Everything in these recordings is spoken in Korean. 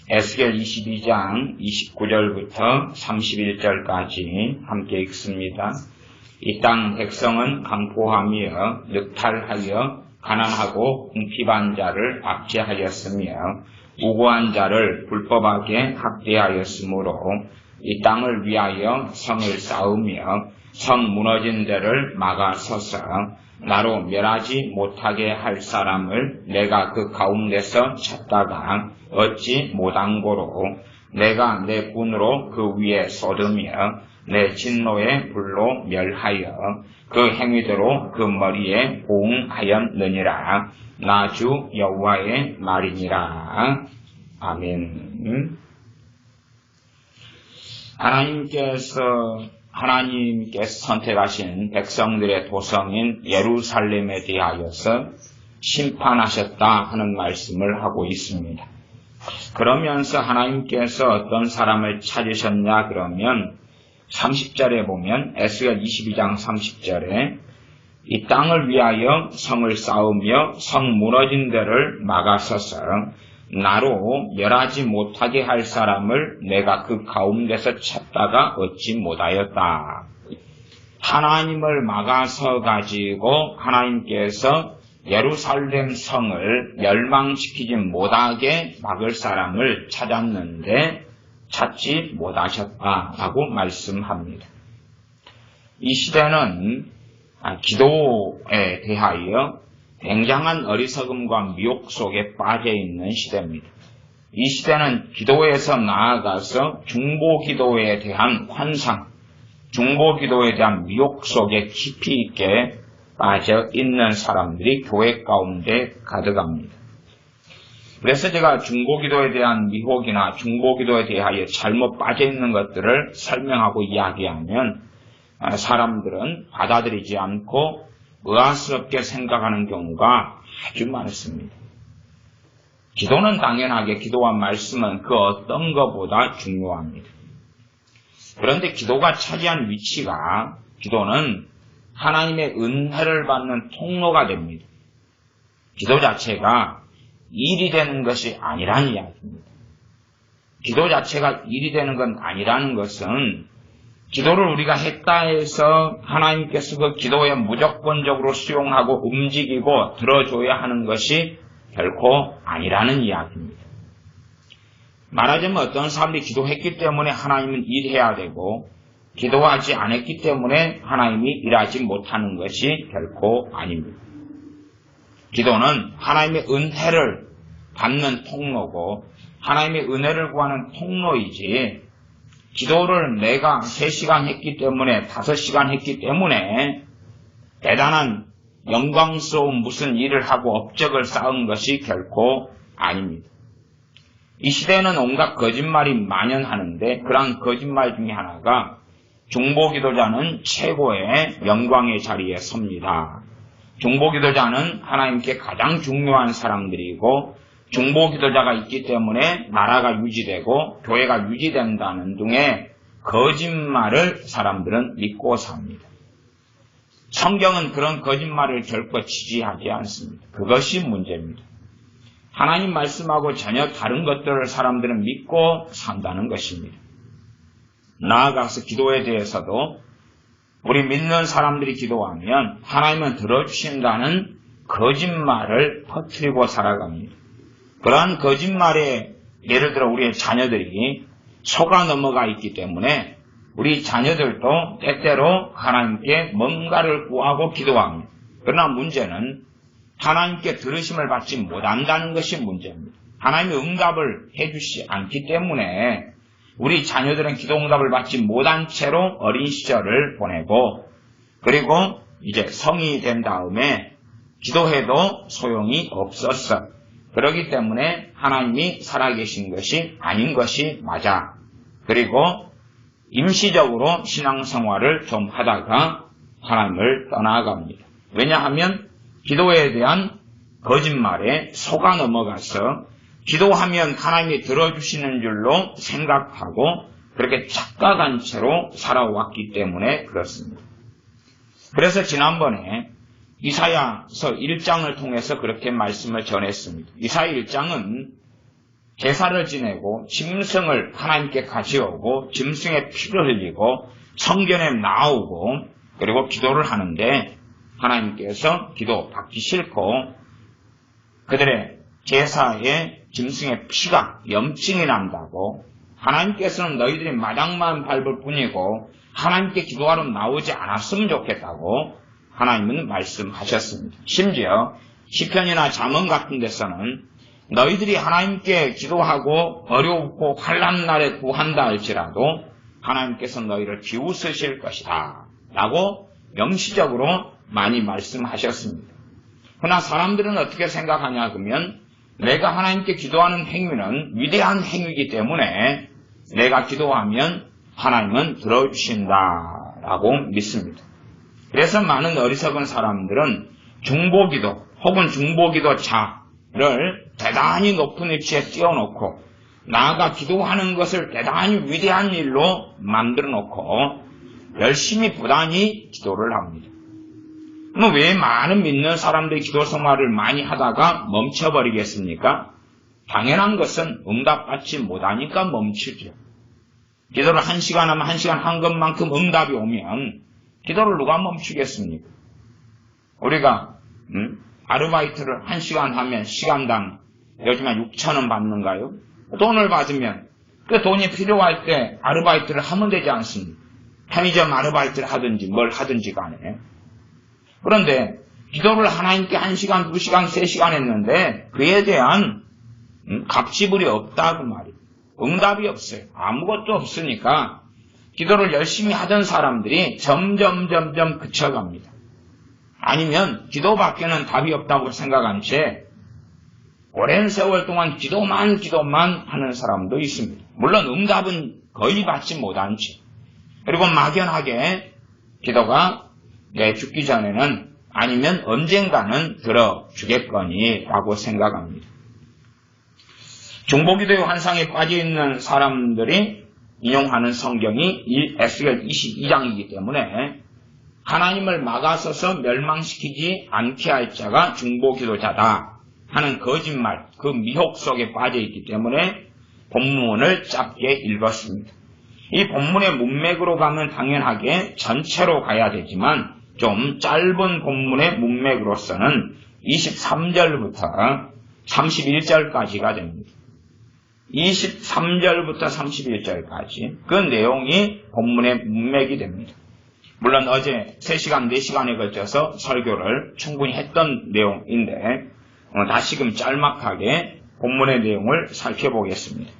에스겔 22장 29절부터 31절까지 함께 읽습니다. 이 땅 백성은 강포하며 늑탈하여 가난하고 궁핍한 자를 압제하였으며 우고한 자를 불법하게 학대하였으므로 이 땅을 위하여 성을 쌓으며 성 무너진 데를 막아서서 나로 멸하지 못하게 할 사람을 내가 그 가운데서 찾다가 얻지 못한 고로 내가 내 분으로 그 위에 쏟으며 내 진노의 불로 멸하여 그 행위대로 그 머리에 보응하였느니라. 나 주 여호와의 말이니라. 아멘. 하나님께서 선택하신 백성들의 도성인 예루살렘에 대하여서 심판하셨다 하는 말씀을 하고 있습니다. 그러면서 하나님께서 어떤 사람을 찾으셨냐 그러면 30절에 보면 에스겔 22장 30절에 이 땅을 위하여 성을 쌓으며 성 무너진 데를 막아서서 나로 멸하지 못하게 할 사람을 내가 그 가운데서 찾다가 얻지 못하였다. 하나님을 막아서 가지고 하나님께서 예루살렘 성을 멸망시키지 못하게 막을 사람을 찾았는데 찾지 못하셨다라고 말씀합니다. 이 시대는 기도에 대하여 굉장한 어리석음과 미혹 속에 빠져 있는 시대입니다. 이 시대는 기도에서 나아가서 중보기도에 대한 환상, 중보기도에 대한 미혹 속에 깊이 있게 빠져 있는 사람들이 교회 가운데 가득합니다. 그래서 제가 중보기도에 대한 미혹이나 중보기도에 대하여 잘못 빠져 있는 것들을 설명하고 이야기하면 사람들은 받아들이지 않고 의아스럽게 생각하는 경우가 아주 많습니다. 기도는 당연하게 기도와 말씀은 그 어떤 것보다 중요합니다. 그런데 기도가 차지한 위치가 기도는 하나님의 은혜를 받는 통로가 됩니다. 기도 자체가 일이 되는 것이 아니라는 이야기입니다. 기도 자체가 일이 되는 건 아니라는 것은 기도를 우리가 했다 해서 하나님께서 그 기도에 무조건적으로 수용하고 움직이고 들어줘야 하는 것이 결코 아니라는 이야기입니다. 말하자면 어떤 사람들이 기도했기 때문에 하나님은 일해야 되고 기도하지 않았기 때문에 하나님이 일하지 못하는 것이 결코 아닙니다. 기도는 하나님의 은혜를 받는 통로고 하나님의 은혜를 구하는 통로이지 기도를 내가 3시간 했기 때문에 5시간 했기 때문에 대단한 영광스러운 무슨 일을 하고 업적을 쌓은 것이 결코 아닙니다. 이 시대에는 온갖 거짓말이 만연하는데 그러한 거짓말 중에 하나가 중보기도자는 최고의 영광의 자리에 섭니다. 중보기도자는 하나님께 가장 중요한 사람들이고 중보기도자가 있기 때문에 나라가 유지되고 교회가 유지된다는 등의 거짓말을 사람들은 믿고 삽니다. 성경은 그런 거짓말을 결코 지지하지 않습니다. 그것이 문제입니다. 하나님 말씀하고 전혀 다른 것들을 사람들은 믿고 산다는 것입니다. 나아가서 기도에 대해서도 우리 믿는 사람들이 기도하면 하나님은 들어주신다는 거짓말을 퍼뜨리고 살아갑니다. 그러한 거짓말에 예를 들어 우리의 자녀들이 속아 넘어가 있기 때문에 우리 자녀들도 때때로 하나님께 뭔가를 구하고 기도합니다. 그러나 문제는 하나님께 들으심을 받지 못한다는 것이 문제입니다. 하나님이 응답을 해주시지 않기 때문에 우리 자녀들은 기도 응답을 받지 못한 채로 어린 시절을 보내고 그리고 이제 성인이 된 다음에 기도해도 소용이 없었어. 그렇기 때문에 하나님이 살아계신 것이 아닌 것이 맞아. 그리고 임시적으로 신앙생활을 좀 하다가 하나님을 떠나갑니다. 왜냐하면 기도에 대한 거짓말에 속아 넘어가서 기도하면 하나님이 들어주시는 줄로 생각하고 그렇게 착각한 채로 살아왔기 때문에 그렇습니다. 그래서 지난번에 이사야서 1장을 통해서 그렇게 말씀을 전했습니다. 이사야 1장은 제사를 지내고 짐승을 하나님께 가져오고 짐승의 피를 흘리고 성전에 나오고 그리고 기도를 하는데 하나님께서 기도 받기 싫고 그들의 제사에 짐승의 피가 염증이 난다고 하나님께서는 너희들이 마당만 밟을 뿐이고 하나님께 기도하러 나오지 않았으면 좋겠다고 하나님은 말씀하셨습니다. 심지어 시편이나 잠언 같은 데서는 너희들이 하나님께 기도하고 어렵고 환난 날에 구한다 할지라도 하나님께서 너희를 비웃으실 것이다 라고 명시적으로 많이 말씀하셨습니다. 그러나 사람들은 어떻게 생각하냐 그러면 내가 하나님께 기도하는 행위는 위대한 행위이기 때문에 내가 기도하면 하나님은 들어주신다 라고 믿습니다. 그래서 많은 어리석은 사람들은 중보기도 혹은 중보기도자를 대단히 높은 위치에 띄워놓고 나아가 기도하는 것을 대단히 위대한 일로 만들어 놓고 열심히 부단히 기도를 합니다. 왜 많은 믿는 사람들이 기도 생활을 많이 하다가 멈춰버리겠습니까? 당연한 것은 응답받지 못하니까 멈추죠. 기도를 1시간 하면 1시간 한 것만큼 응답이 오면 기도를 누가 멈추겠습니까? 우리가 아르바이트를 1시간 하면 시간당 요즘 한 6,000원 받는가요? 돈을 받으면 그 돈이 필요할 때 아르바이트를 하면 되지 않습니까? 편의점 아르바이트를 하든지 뭘 하든지 간에. 그런데 기도를 하나님께 1시간, 2시간, 3시간 했는데 그에 대한 값지불이 없다 그 말이에요. 응답이 없어요. 아무것도 없으니까 기도를 열심히 하던 사람들이 점점 그쳐갑니다. 아니면 기도밖에는 답이 없다고 생각한 채 오랜 세월 동안 기도만 하는 사람도 있습니다. 물론 응답은 거의 받지 못한 채. 그리고 막연하게 기도가 내 죽기 전에는 아니면 언젠가는 들어주겠거니 라고 생각합니다. 중보기도의 환상에 빠져있는 사람들이 인용하는 성경이 에스겔 22장이기 때문에 하나님을 막아서서 멸망시키지 않게 할 자가 중보기도자다 하는 거짓말, 그 미혹 속에 빠져있기 때문에 본문을 짧게 읽었습니다. 이 본문의 문맥으로 가면 당연하게 전체로 가야 되지만 좀 짧은 본문의 문맥으로서는 23절부터 31절까지가 됩니다. 23절부터 31절까지 그 내용이 본문의 문맥이 됩니다. 물론 어제 3시간, 4시간에 걸쳐서 설교를 충분히 했던 내용인데 다시금 짤막하게 본문의 내용을 살펴보겠습니다.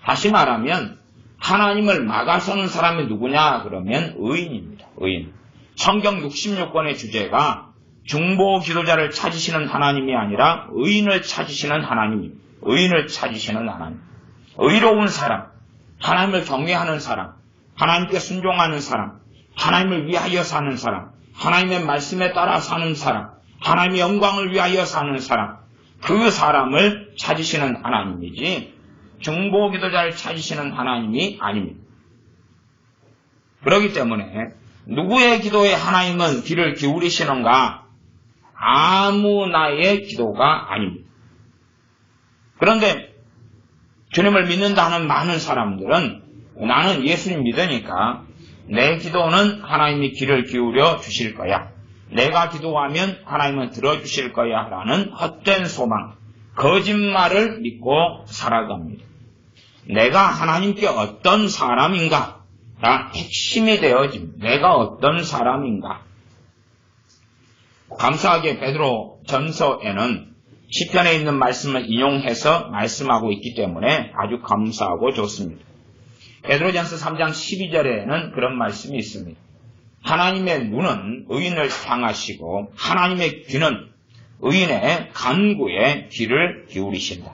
다시 말하면 하나님을 막아서는 사람이 누구냐 그러면 의인입니다. 의인. 성경 66권의 주제가 중보 기도자를 찾으시는 하나님이 아니라 의인을 찾으시는 하나님입니다. 의인을 찾으시는 하나님. 의로운 사람, 하나님을 경외하는 사람, 하나님께 순종하는 사람, 하나님을 위하여 사는 사람, 하나님의 말씀에 따라 사는 사람, 하나님의 영광을 위하여 사는 사람, 그 사람을 찾으시는 하나님이지 중보 기도자를 찾으시는 하나님이 아닙니다. 그렇기 때문에 누구의 기도에 하나님은 귀를 기울이시는가? 아무나의 기도가 아닙니다. 그런데 주님을 믿는다 하는 많은 사람들은 나는 예수님 믿으니까 내 기도는 하나님이 귀를 기울여 주실 거야. 내가 기도하면 하나님은 들어주실 거야 라는 헛된 소망, 거짓말을 믿고 살아갑니다. 내가 하나님께 어떤 사람인가가 핵심이 되어집니다. 내가 어떤 사람인가. 감사하게 베드로 전서에는 시편에 있는 말씀을 인용해서 말씀하고 있기 때문에 아주 감사하고 좋습니다. 베드로전서 3장 12절에는 그런 말씀이 있습니다. 하나님의 눈은 의인을 향하시고 하나님의 귀는 의인의 간구에 귀를 기울이신다.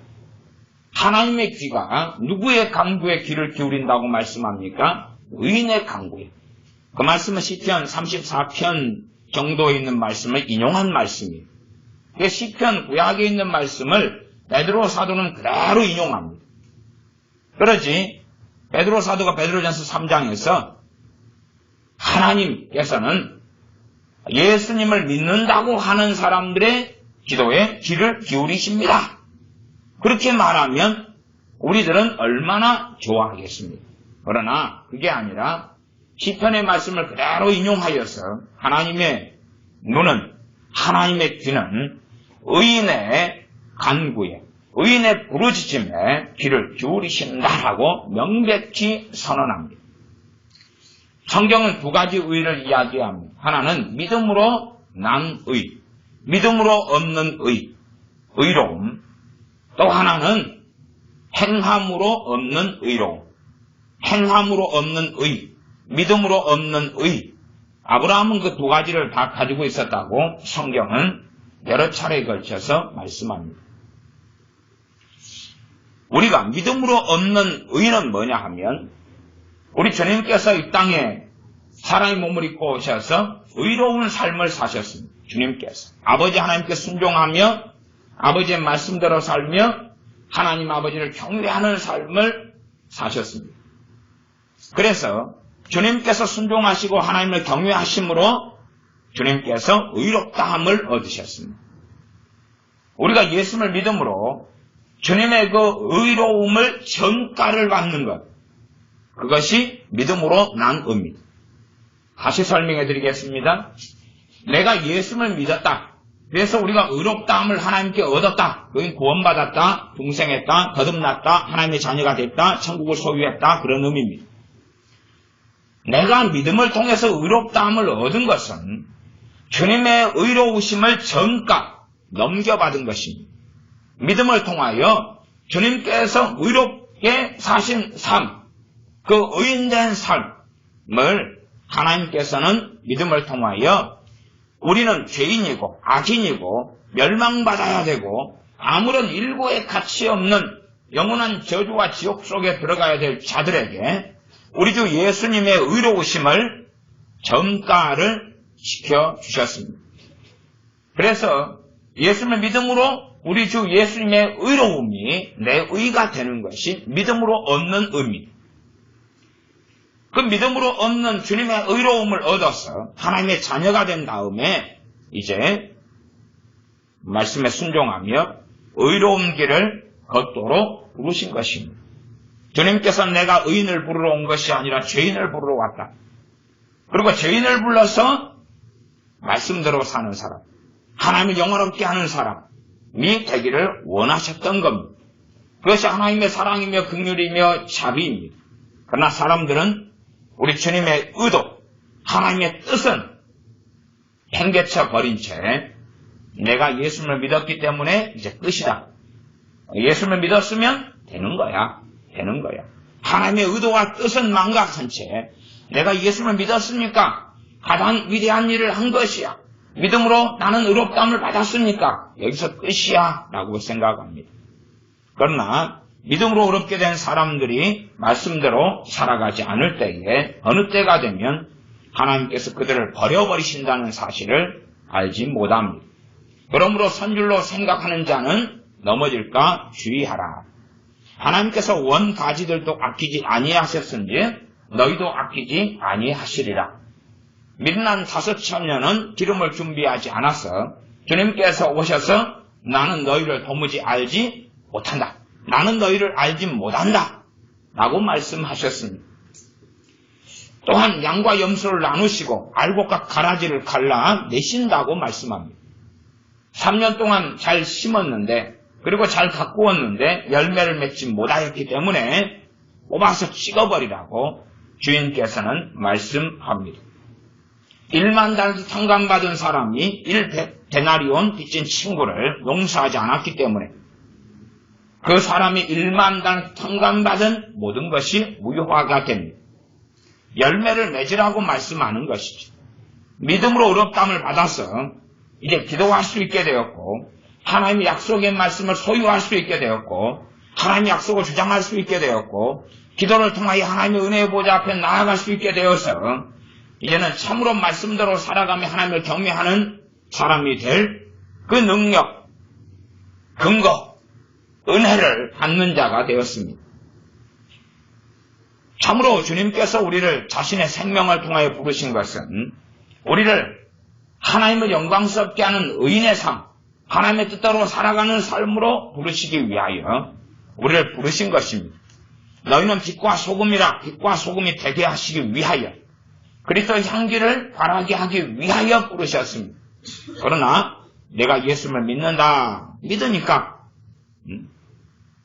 하나님의 귀가 누구의 간구에 귀를 기울인다고 말씀합니까? 의인의 간구에. 그 말씀은 시편 34편 정도에 있는 말씀을 인용한 말씀이에요. 시편 구약에 있는 말씀을 베드로 사도는 그대로 인용합니다. 그러지 베드로 사도가 베드로전서 3장에서 하나님께서는 예수님을 믿는다고 하는 사람들의 기도에 귀를 기울이십니다. 그렇게 말하면 우리들은 얼마나 좋아하겠습니까? 그러나 그게 아니라 시편의 말씀을 그대로 인용하여서 하나님의 눈은, 하나님의 귀는 의인의 간구에, 의인의 부르짖음에 귀를 기울이신다라고 명백히 선언합니다. 성경은 두 가지 의를 이야기합니다. 하나는 믿음으로 난 의, 믿음으로 얻는 의, 의로움. 또 하나는 행함으로 얻는 의로움, 행함으로 얻는 의, 믿음으로 얻는 의. 아브라함은 그 두 가지를 다 가지고 있었다고 성경은 여러 차례에 걸쳐서 말씀합니다. 우리가 믿음으로 얻는 의는 뭐냐 하면, 우리 주님께서 이 땅에 사람의 몸을 입고 오셔서 의로운 삶을 사셨습니다. 주님께서 아버지 하나님께 순종하며 아버지의 말씀대로 살며 하나님 아버지를 경외하는 삶을 사셨습니다. 그래서 주님께서 순종하시고 하나님을 경외하심으로 주님께서 의롭다함을 얻으셨습니다. 우리가 예수를 믿음으로 주님의 그 의로움을 전가를 받는 것, 그것이 믿음으로 난 의입니다. 다시 설명해 드리겠습니다. 내가 예수를 믿었다. 그래서 우리가 의롭다함을 하나님께 얻었다. 그건 구원받았다, 중생했다, 거듭났다, 하나님의 자녀가 됐다, 천국을 소유했다, 그런 의미입니다. 내가 믿음을 통해서 의롭다함을 얻은 것은 주님의 의로우심을 전가, 넘겨받은 것입니다. 믿음을 통하여 주님께서 의롭게 사신 삶, 그 의인된 삶을 하나님께서는 믿음을 통하여 우리는 죄인이고 악인이고 멸망받아야 되고 아무런 일고의 가치 없는 영원한 저주와 지옥 속에 들어가야 될 자들에게 우리 주 예수님의 의로우심을 전가를 시켜주셨습니다. 그래서 예수님의 믿음으로 우리 주 예수님의 의로움이 내 의가 되는 것이 믿음으로 얻는 의입니다. 그 믿음으로 얻는 주님의 의로움을 얻어서 하나님의 자녀가 된 다음에 이제 말씀에 순종하며 의로운 길을 걷도록 부르신 것입니다. 주님께서는 내가 의인을 부르러 온 것이 아니라 죄인을 부르러 왔다. 그리고 죄인을 불러서 말씀대로 사는 사람, 하나님을 영원롭게 하는 사람이 되기를 원하셨던 겁니다. 그것이 하나님의 사랑이며 긍휼이며 자비입니다. 그러나 사람들은 우리 주님의 의도, 하나님의 뜻은 팽개쳐 버린 채 내가 예수를 믿었기 때문에 이제 끝이다. 예수를 믿었으면 되는 거야. 되는 거야. 하나님의 의도와 뜻은 망각한 채 내가 예수를 믿었으니까 가장 위대한 일을 한 것이야. 믿음으로 나는 의롭다함을 받았으니까 여기서 끝이야 라고 생각합니다. 그러나 믿음으로 의롭게 된 사람들이 말씀대로 살아가지 않을 때에 어느 때가 되면 하나님께서 그들을 버려버리신다는 사실을 알지 못합니다. 그러므로 선줄로 생각하는 자는 넘어질까 주의하라. 하나님께서 원가지들도 아끼지 아니하셨은지 너희도 아끼지 아니하시리라. 미련한 5,000년은 기름을 준비하지 않아서 주님께서 오셔서 나는 너희를 도무지 알지 못한다. 나는 너희를 알지 못한다. 라고 말씀하셨습니다. 또한 양과 염소를 나누시고 알곡과 가라지를 갈라 내신다고 말씀합니다. 3년 동안 잘 심었는데 그리고 잘 가꾸었는데 열매를 맺지 못하였기 때문에 뽑아서 찍어버리라고 주인께서는 말씀합니다. 1만 달러도 탕감받은 사람이 1데나리온 빚진 친구를 용서하지 않았기 때문에 그 사람이 1만 달 탕감받은 모든 것이 무효화가 됩니다. 열매를 맺으라고 말씀하는 것이죠. 믿음으로 의롭다함을 받아서 이제 기도할 수 있게 되었고 하나님의 약속의 말씀을 소유할 수 있게 되었고 하나님의 약속을 주장할 수 있게 되었고 기도를 통하여 하나님의 은혜의 보좌 앞에 나아갈 수 있게 되어서 이제는 참으로 말씀대로 살아가며 하나님을 경외하는 사람이 될 그 능력, 근거, 은혜를 받는 자가 되었습니다. 참으로 주님께서 우리를 자신의 생명을 통하여 부르신 것은 우리를 하나님을 영광스럽게 하는 의인의 삶, 하나님의 뜻대로 살아가는 삶으로 부르시기 위하여 우리를 부르신 것입니다. 너희는 빛과 소금이라. 빛과 소금이 되게 하시기 위하여, 그리스도의 향기를 바라게 하기 위하여 부르셨습니다. 그러나 내가 예수를 믿는다, 믿으니까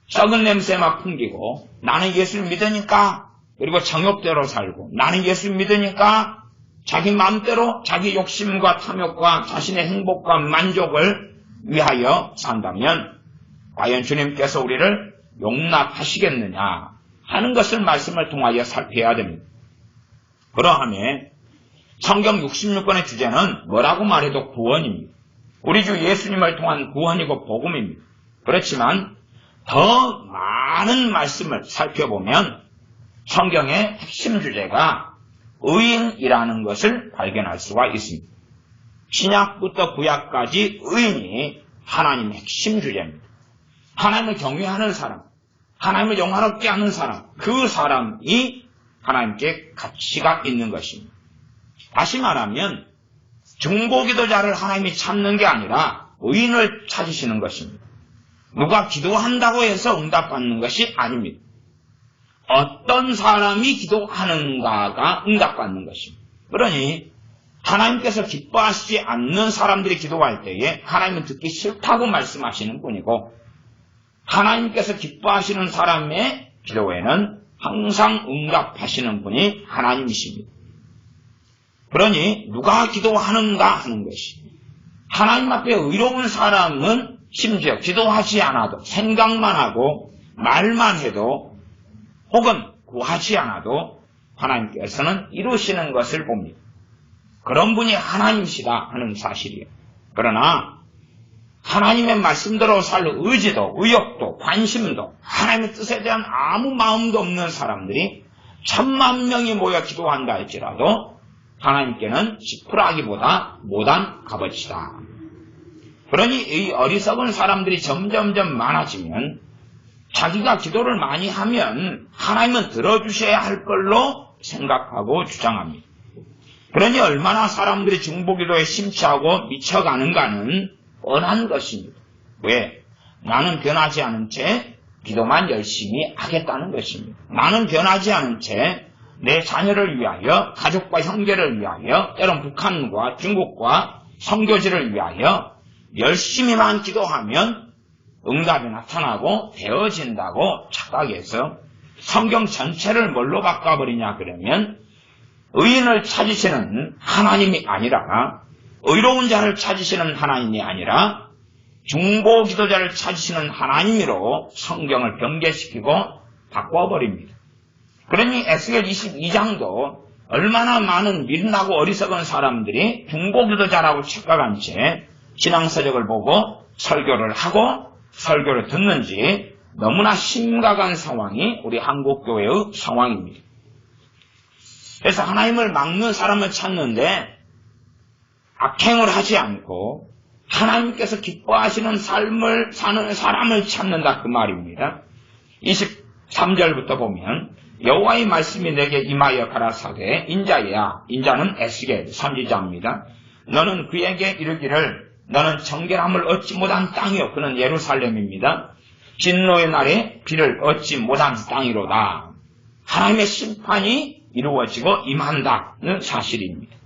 썩은 냄새 막 풍기고, 나는 예수를 믿으니까, 그리고 정욕대로 살고, 나는 예수를 믿으니까 자기 마음대로 자기 욕심과 탐욕과 자신의 행복과 만족을 위하여 산다면 과연 주님께서 우리를 용납하시겠느냐 하는 것을 말씀을 통하여 살펴야 됩니다. 그러하면 성경 66권의 주제는 뭐라고 말해도 구원입니다. 우리 주 예수님을 통한 구원이고 복음입니다. 그렇지만 더 많은 말씀을 살펴보면 성경의 핵심 주제가 의인이라는 것을 발견할 수가 있습니다. 신약부터 구약까지 의인이 하나님의 핵심 주제입니다. 하나님을 경외하는 사람, 하나님을 영화롭게 하는 사람, 그 사람이 하나님께 가치가 있는 것입니다. 다시 말하면 중보기도자를 하나님이 찾는 게 아니라 의인을 찾으시는 것입니다. 누가 기도한다고 해서 응답받는 것이 아닙니다. 어떤 사람이 기도하는가가 응답받는 것입니다. 그러니 하나님께서 기뻐하시지 않는 사람들이 기도할 때에 하나님은 듣기 싫다고 말씀하시는 분이고, 하나님께서 기뻐하시는 사람의 기도에는 항상 응답하시는 분이 하나님이십니다. 그러니 누가 기도하는가 하는 것이, 하나님 앞에 의로운 사람은 심지어 기도하지 않아도, 생각만 하고 말만 해도, 혹은 구하지 않아도 하나님께서는 이루시는 것을 봅니다. 그런 분이 하나님이시다 하는 사실이에요. 그러나 하나님의 말씀대로 살 의지도, 의욕도, 관심도, 하나님의 뜻에 대한 아무 마음도 없는 사람들이 1000만 명이 모여 기도한다 할지라도 하나님께는 지푸라기보다 못한 값어치다. 그러니 이 어리석은 사람들이 점점점 많아지면 자기가 기도를 많이 하면 하나님은 들어주셔야 할 걸로 생각하고 주장합니다. 그러니 얼마나 사람들이 중보기도에 심취하고 미쳐가는가는 뻔한 것입니다. 왜? 나는 변하지 않은 채 기도만 열심히 하겠다는 것입니다. 나는 변하지 않은 채 내 자녀를 위하여, 가족과 형제를 위하여, 때론 북한과 중국과 선교지를 위하여 열심히만 기도하면 응답이 나타나고 되어진다고 착각해서 성경 전체를 뭘로 바꿔버리냐 그러면 의인을 찾으시는 하나님이 아니라, 의로운 자를 찾으시는 하나님이 아니라 중보기도자를 찾으시는 하나님으로 성경을 변개시키고 바꿔버립니다. 그러니 에스겔 22장도 얼마나 많은 미련하고 어리석은 사람들이 중보기도자라고 착각한 채 신앙서적을 보고 설교를 하고 설교를 듣는지 너무나 심각한 상황이 우리 한국교회의 상황입니다. 그래서 하나님을 막는 사람을 찾는데 악행을 하지 않고 하나님께서 기뻐하시는 삶을 사는 사람을 찾는다 그 말입니다. 23절부터 보면 여호와의 말씀이 내게 임하여 가라사대, 인자야, 인자는 에스겔 선지자입니다. 너는 그에게 이르기를 너는 정결함을 얻지 못한 땅이요, 그는 예루살렘입니다. 진노의 날에 비를 얻지 못한 땅이로다. 하나님의 심판이 이루어지고 임한다는 사실입니다.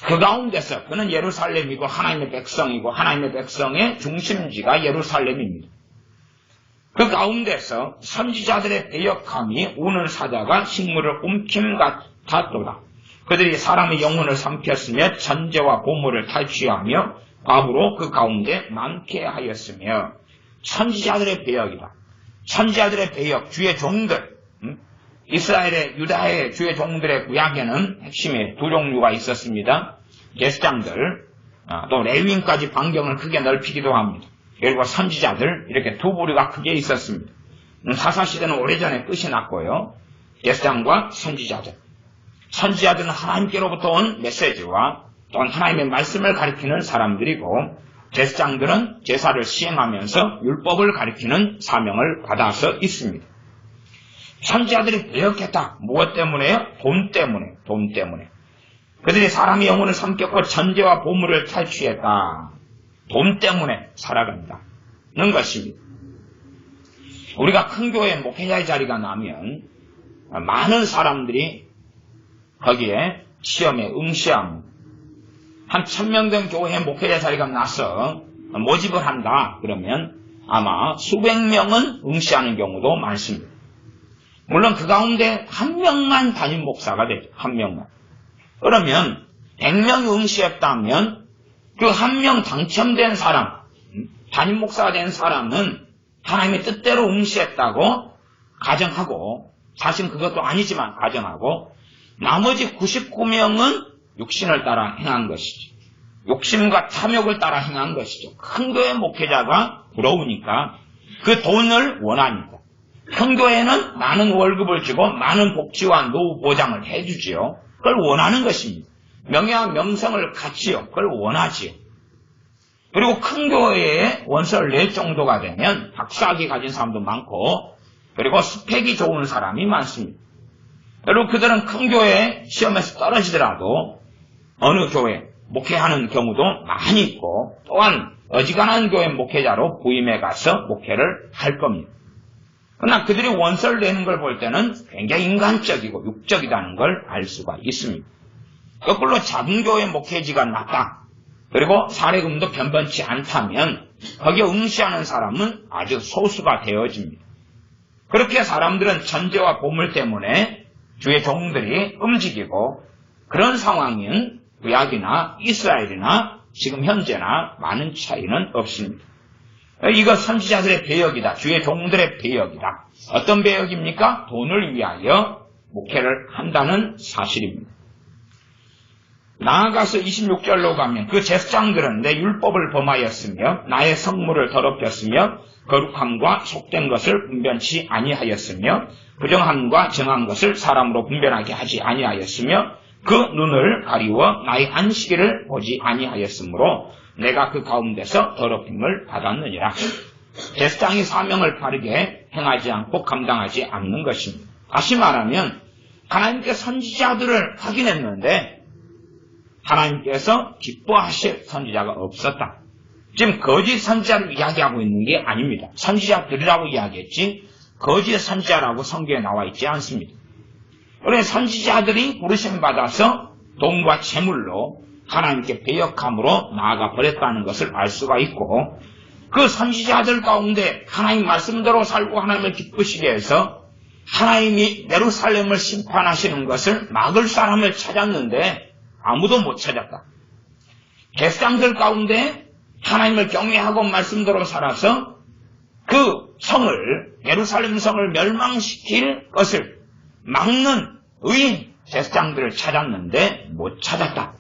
그 가운데서 그는 예루살렘이고 하나님의 백성이고 하나님의 백성의 중심지가 예루살렘입니다. 그 가운데서 선지자들의 배역함이 우는 사자가 식물을 움킴 같았도다. 그들이 사람의 영혼을 삼켰으며 전제와 보물을 탈취하며 밥으로 그 가운데 많게 하였으며. 선지자들의 배역이다. 선지자들의 배역, 주의 종들, 이스라엘의 유다의 주의 종들의 구약에는 핵심에 두 종류가 있었습니다. 제사장들, 또 레위인까지 반경을 크게 넓히기도 합니다. 그리고 선지자들, 이렇게 두 부류가 크게 있었습니다. 사사시대는 오래전에 끝이 났고요. 제사장과 선지자들. 선지자들은 하나님께로부터 온 메시지와 또한 하나님의 말씀을 가리키는 사람들이고, 제사장들은 제사를 시행하면서 율법을 가리키는 사명을 받아서 있습니다. 선지자들이 배역했다. 무엇 때문에요? 돈 때문에. 그들이 사람의 영혼을 삼켰고 전제와 보물을 탈취했다. 돈 때문에 살아간다는 것입니다. 우리가 큰 교회 목회자의 자리가 나면 많은 사람들이 거기에 시험에 응시합니다. 한 1000명 된 교회 목회자 자리가 나서 모집을 한다 그러면 아마 수백 명은 응시하는 경우도 많습니다. 물론 그 가운데 한 명만 담임 목사가 되죠. 한 명만. 그러면 100명이 응시했다면 그 한 명 당첨된 사람, 담임 목사가 된 사람은 하나님의 뜻대로 응시했다고 가정하고, 사실 그것도 아니지만 가정하고, 나머지 99명은 육신을 따라 행한 것이죠. 욕심과 탐욕을 따라 행한 것이죠. 큰 교회 목회자가 부러우니까 그 돈을 원하니까. 큰 교회는 많은 월급을 주고 많은 복지와 노후 보장을 해주지요. 그걸 원하는 것입니다. 명예와 명성을 갖지요. 그걸 원하지요. 그리고 큰 교회에 원서를 낼 정도가 되면 박사학위 가진 사람도 많고, 그리고 스펙이 좋은 사람이 많습니다. 그리고 그들은 큰 교회 시험에서 떨어지더라도 어느 교회 목회하는 경우도 많이 있고, 또한 어지간한 교회 목회자로 부임해 가서 목회를 할 겁니다. 그러나 그들이 원서를 내는 걸 볼 때는 굉장히 인간적이고 육적이라는 걸 알 수가 있습니다. 거꾸로 작은 교회 목회지가 낮다, 그리고 사례금도 변변치 않다면 거기에 응시하는 사람은 아주 소수가 되어집니다. 그렇게 사람들은 천재와 보물 때문에 주의 종들이 움직이고, 그런 상황인 구약이나 이스라엘이나 지금 현재나 많은 차이는 없습니다. 이거 선지자들의 배역이다. 주의 종들의 배역이다. 어떤 배역입니까? 돈을 위하여 목회를 한다는 사실입니다. 나아가서 26절로 가면 그 제사장들은 내 율법을 범하였으며 나의 성물을 더럽혔으며 거룩함과 속된 것을 분변치 아니하였으며 부정함과 정한 것을 사람으로 분별하게 하지 아니하였으며 그 눈을 가리워 나의 안식일을 보지 아니하였으므로 내가 그 가운데서 더럽힘을 받았느니라. 제사장이 사명을 바르게 행하지 않고 감당하지 않는 것입니다. 다시 말하면 하나님께 선지자들을 확인했는데 하나님께서 기뻐하실 선지자가 없었다. 지금 거짓 선지자를 이야기하고 있는 게 아닙니다. 선지자들이라고 이야기했지 거짓 선지자라고 성경에 나와 있지 않습니다. 그래서 선지자들이 부르심 받아서 돈과 재물로 하나님께 배역함으로 나아가 버렸다는 것을 알 수가 있고, 그 선지자들 가운데 하나님 말씀대로 살고 하나님을 기쁘시게 해서 하나님이 예루살렘을 심판하시는 것을 막을 사람을 찾았는데 아무도 못 찾았다. 제사장들 가운데 하나님을 경외하고 말씀대로 살아서 그 성을, 예루살렘 성을 멸망시킬 것을 막는 의인 제사장들을 찾았는데 못 찾았다.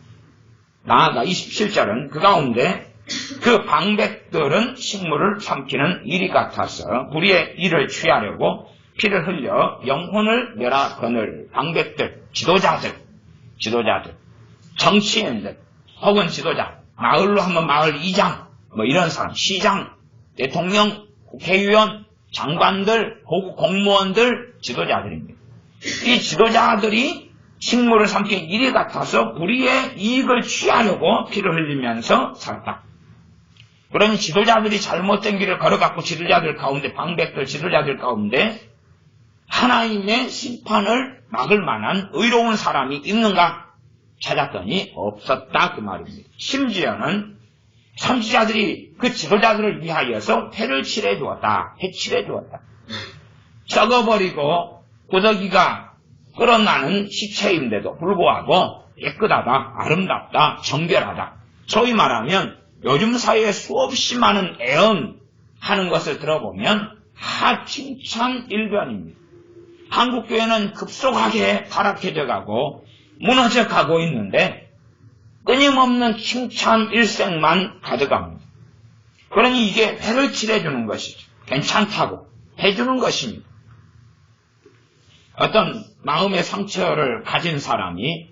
나아가 27절은 그 가운데 그 방백들은 식물을 삼키는 이리 같아서 불의의 일을 취하려고 피를 흘려 영혼을 멸하 거늘 방백들, 지도자들, 정치인들 혹은 지도자, 마을로 하면 마을 이장, 이런 사람, 시장, 대통령, 국회의원, 장관들, 고급 공무원들, 지도자들입니다. 이 지도자들이 식물을 삼킨 이리 같아서 불의의 이익을 취하려고 피를 흘리면서 살았다. 그러니 지도자들이 잘못된 길을 걸어갔고 지도자들 가운데, 방백들 지도자들 가운데 하나님의 심판을 막을 만한 의로운 사람이 있는가 찾았더니 없었다 그 말입니다. 심지어는 선지자들이 그 지도자들을 위하여서 회를 칠해 주었다. 썩어버리고 구더기가 끌어나는 시체인데도 불구하고 깨끗하다, 아름답다, 정결하다. 소위 말하면 요즘 사회에 수없이 많은 애언하는 것을 들어보면 칭찬 일변입니다. 한국교회는 급속하게 타락해져 가고 무너져 가고 있는데 끊임없는 칭찬 일색만 가져갑니다. 그러니 이게 회를 칠해주는 것이죠. 괜찮다고 해주는 것입니다. 어떤 마음의 상처를 가진 사람이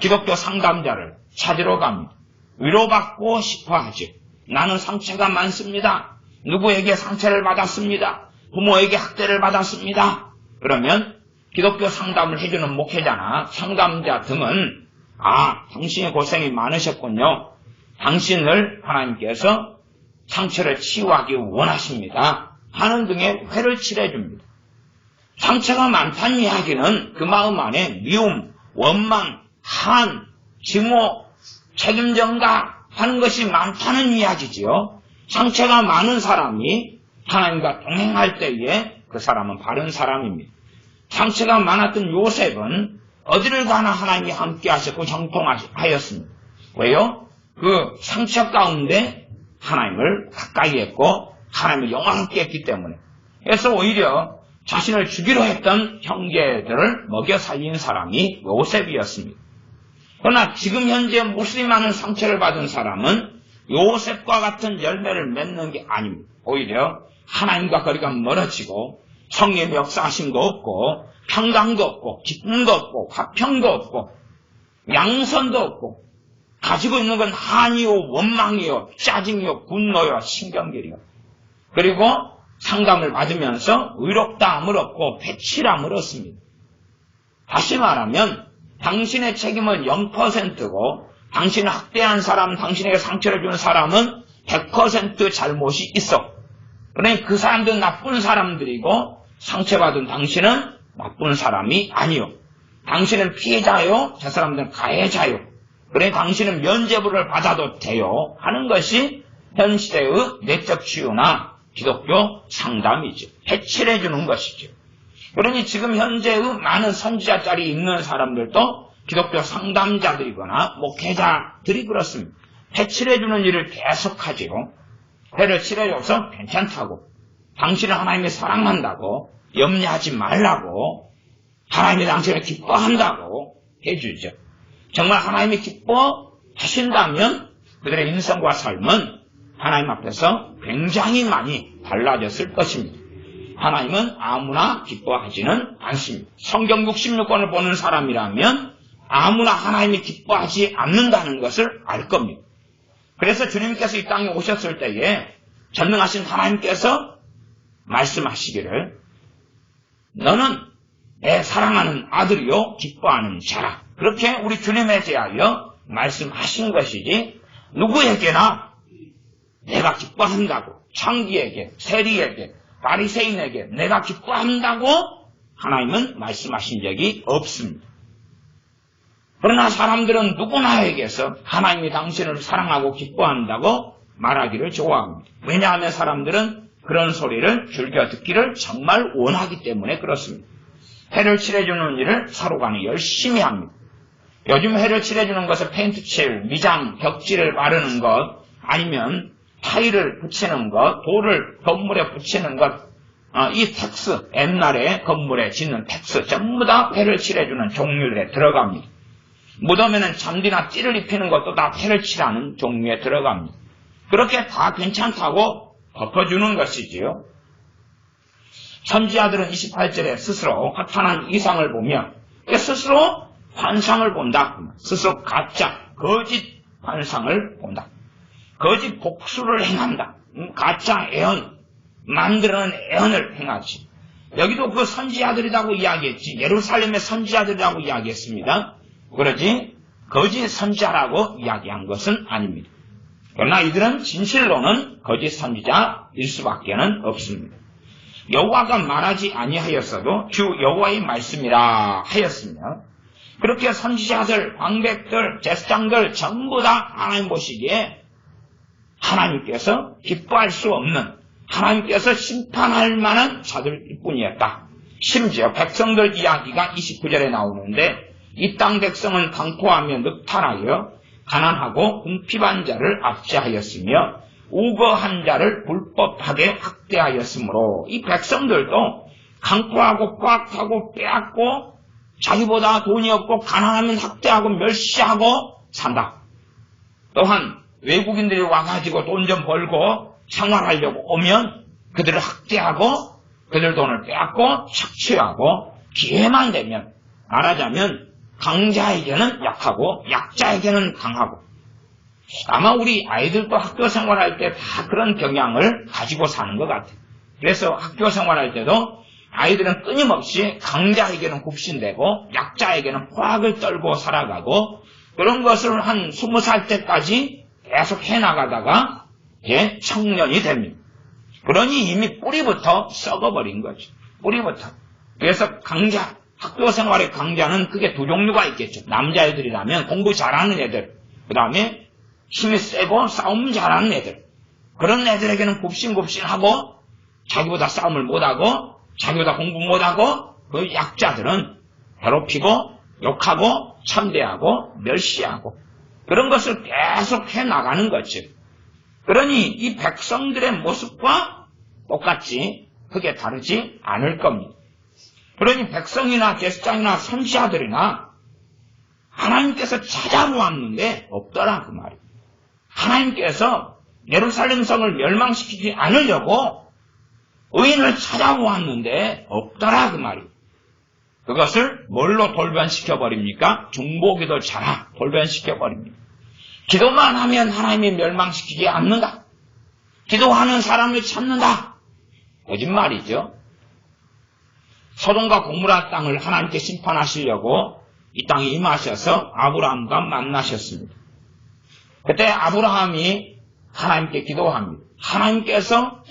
기독교 상담자를 찾으러 갑니다. 위로받고 싶어 하죠. 나는 상처가 많습니다. 누구에게 상처를 받았습니다. 부모에게 학대를 받았습니다. 그러면 기독교 상담을 해주는 목회자나 상담자 등은 당신의 고생이 많으셨군요. 당신을 하나님께서 상처를 치유하기 원하십니다. 하는 등의 회를 칠해줍니다. 상처가 많다는 이야기는 그 마음 안에 미움, 원망, 한, 증오, 책임전가 하는 것이 많다는 이야기지요. 상처가 많은 사람이 하나님과 동행할 때에 그 사람은 바른 사람입니다. 상처가 많았던 요셉은 어디를 가나 하나님이 함께 하셨고 형통하였습니다. 왜요? 그 상처 가운데 하나님을 가까이 했고 하나님을 영광롭게 했기 때문에. 그래서 오히려 자신을 죽이려 했던 형제들을 먹여 살린 사람이 요셉이었습니다. 그러나 지금 현재 무수히 많은 상처를 받은 사람은 요셉과 같은 열매를 맺는 게 아닙니다. 오히려 하나님과 거리가 멀어지고 성령의 역사하심도 없고 평강도 없고 기쁨도 없고 화평도 없고 양선도 없고 가지고 있는 건 한이요 원망이요 짜증이요 분노요 신경질이요. 그리고 상담을 받으면서 의롭다함을 얻고 배칠함을 얻습니다. 다시 말하면 당신의 책임은 0%고 당신을 학대한 사람, 당신에게 상처를 준 사람은 100% 잘못이 있어. 그러니 그 사람들은 나쁜 사람들이고 상처받은 당신은 나쁜 사람이 아니요. 당신은 피해자요, 저 사람들은 가해자요. 그러니 당신은 면죄부를 받아도 돼요 하는 것이 현 시대의 내적 치유나 기독교 상담이죠. 해칠해 주는 것이죠. 그러니 지금 현재의 많은 선지자 자리에 있는 사람들도 기독교 상담자들이거나 목회자들이 그렇습니다. 해칠해 주는 일을 계속하지요. 해를 칠해줘서 괜찮다고, 당신은 하나님이 사랑한다고, 염려하지 말라고, 하나님이 당신을 기뻐한다고 해주죠. 정말 하나님이 기뻐하신다면 그들의 인생과 삶은 하나님 앞에서 굉장히 많이 달라졌을 것입니다. 하나님은 아무나 기뻐하지는 않습니다. 성경 66권을 보는 사람이라면 아무나 하나님이 기뻐하지 않는다는 것을 알 겁니다. 그래서 주님께서 이 땅에 오셨을 때에 전능하신 하나님께서 말씀하시기를 너는 내 사랑하는 아들이요 기뻐하는 자라. 그렇게 우리 주님에 대하여 말씀하신 것이지 누구에게나 내가 기뻐한다고 창기에게 세리에게 바리새인에게 내가 기뻐한다고 하나님은 말씀하신 적이 없습니다. 그러나 사람들은 누구나에게서 하나님이 당신을 사랑하고 기뻐한다고 말하기를 좋아합니다. 왜냐하면 사람들은 그런 소리를 즐겨 듣기를 정말 원하기 때문에 그렇습니다. 해를 칠해주는 일을 서로 간에 열심히 합니다. 요즘 해를 칠해주는 것은 페인트 칠, 미장, 벽지를 바르는 것, 아니면 타일을 붙이는 것, 돌을 건물에 붙이는 것, 이 텍스, 옛날에 건물에 짓는 텍스, 전부 다 해를 칠해주는 종류에 들어갑니다. 무덤에는 잔디나 띠를 입히는 것도 다 해를 칠하는 종류에 들어갑니다. 그렇게 다 괜찮다고 덮어주는 것이지요. 선지자들은 28절에 스스로 허탄한 이상을 보며 스스로 환상을 본다. 스스로 가짜, 거짓 환상을 본다. 거짓 복수를 행한다. 가짜 애언, 만들어낸 애언을 행하지. 여기도 그 선지자들이라고 이야기했지. 예루살렘의 선지자들이라고 이야기했습니다. 그러지 거짓 선지자라고 이야기한 것은 아닙니다. 그러나 이들은 진실로는 거짓 선지자일 수밖에는 없습니다. 여호와가 말하지 아니하였어도 주 여호와의 말씀이라 하였으며 그렇게 선지자들, 방백들, 제사장들 전부 다 하나님 보시기에 하나님께서 기뻐할 수 없는 하나님께서 심판할 만한 자들일 뿐이었다. 심지어 백성들 이야기가 29절에 나오는데 이 땅 백성은 강포하며 늑탈하여 가난하고 궁핍한 자를 압제하였으며 우거한 자를 불법하게 학대하였으므로 이 백성들도 강포하고 포악하고 빼앗고 자기보다 돈이 없고 가난하면 학대하고 멸시하고 산다. 또한 외국인들이 와가지고 돈 좀 벌고 생활하려고 오면 그들을 학대하고 그들 돈을 빼앗고 착취하고 기회만 되면 말하자면 강자에게는 약하고 약자에게는 강하고 아마 우리 아이들도 학교 생활할 때 다 그런 경향을 가지고 사는 것 같아요. 그래서 학교 생활할 때도 아이들은 끊임없이 강자에게는 굽신대고 약자에게는 포악을 떨고 살아가고 그런 것을 한 20살 때까지 계속 해나가다가 청년이 됩니다. 그러니 이미 뿌리부터 썩어버린 거죠. 뿌리부터. 그래서 강자, 학교 생활의 강자는 크게 두 종류가 있겠죠. 남자애들이라면 공부 잘하는 애들, 그 다음에 힘이 세고 싸움 잘하는 애들. 그런 애들에게는 굽신굽신하고 자기보다 싸움을 못하고 자기보다 공부 못하고 그 약자들은 괴롭히고 욕하고 참대하고 멸시하고 그런 것을 계속 해나가는 거죠. 그러니 이 백성들의 모습과 똑같이 크게 다르지 않을 겁니다. 그러니 백성이나 제사장이나 선지자들이나 하나님께서 찾아보았는데 없더라 그 말이에요. 하나님께서 예루살렘 성을 멸망시키지 않으려고 의인을 찾아보았는데 없더라 그 말이에요. 그것을 뭘로 돌변시켜버립니까? 중보기도 자라 돌변시켜버립니다. 기도만 하면 하나님이 멸망시키지 않는다. 기도하는 사람을 찾는다. 거짓말이죠. 소돔과 고모라 땅을 하나님께 심판하시려고 이 땅에 임하셔서 아브라함과 만나셨습니다. 그때 아브라함이 하나님께 기도합니다. 하나님께서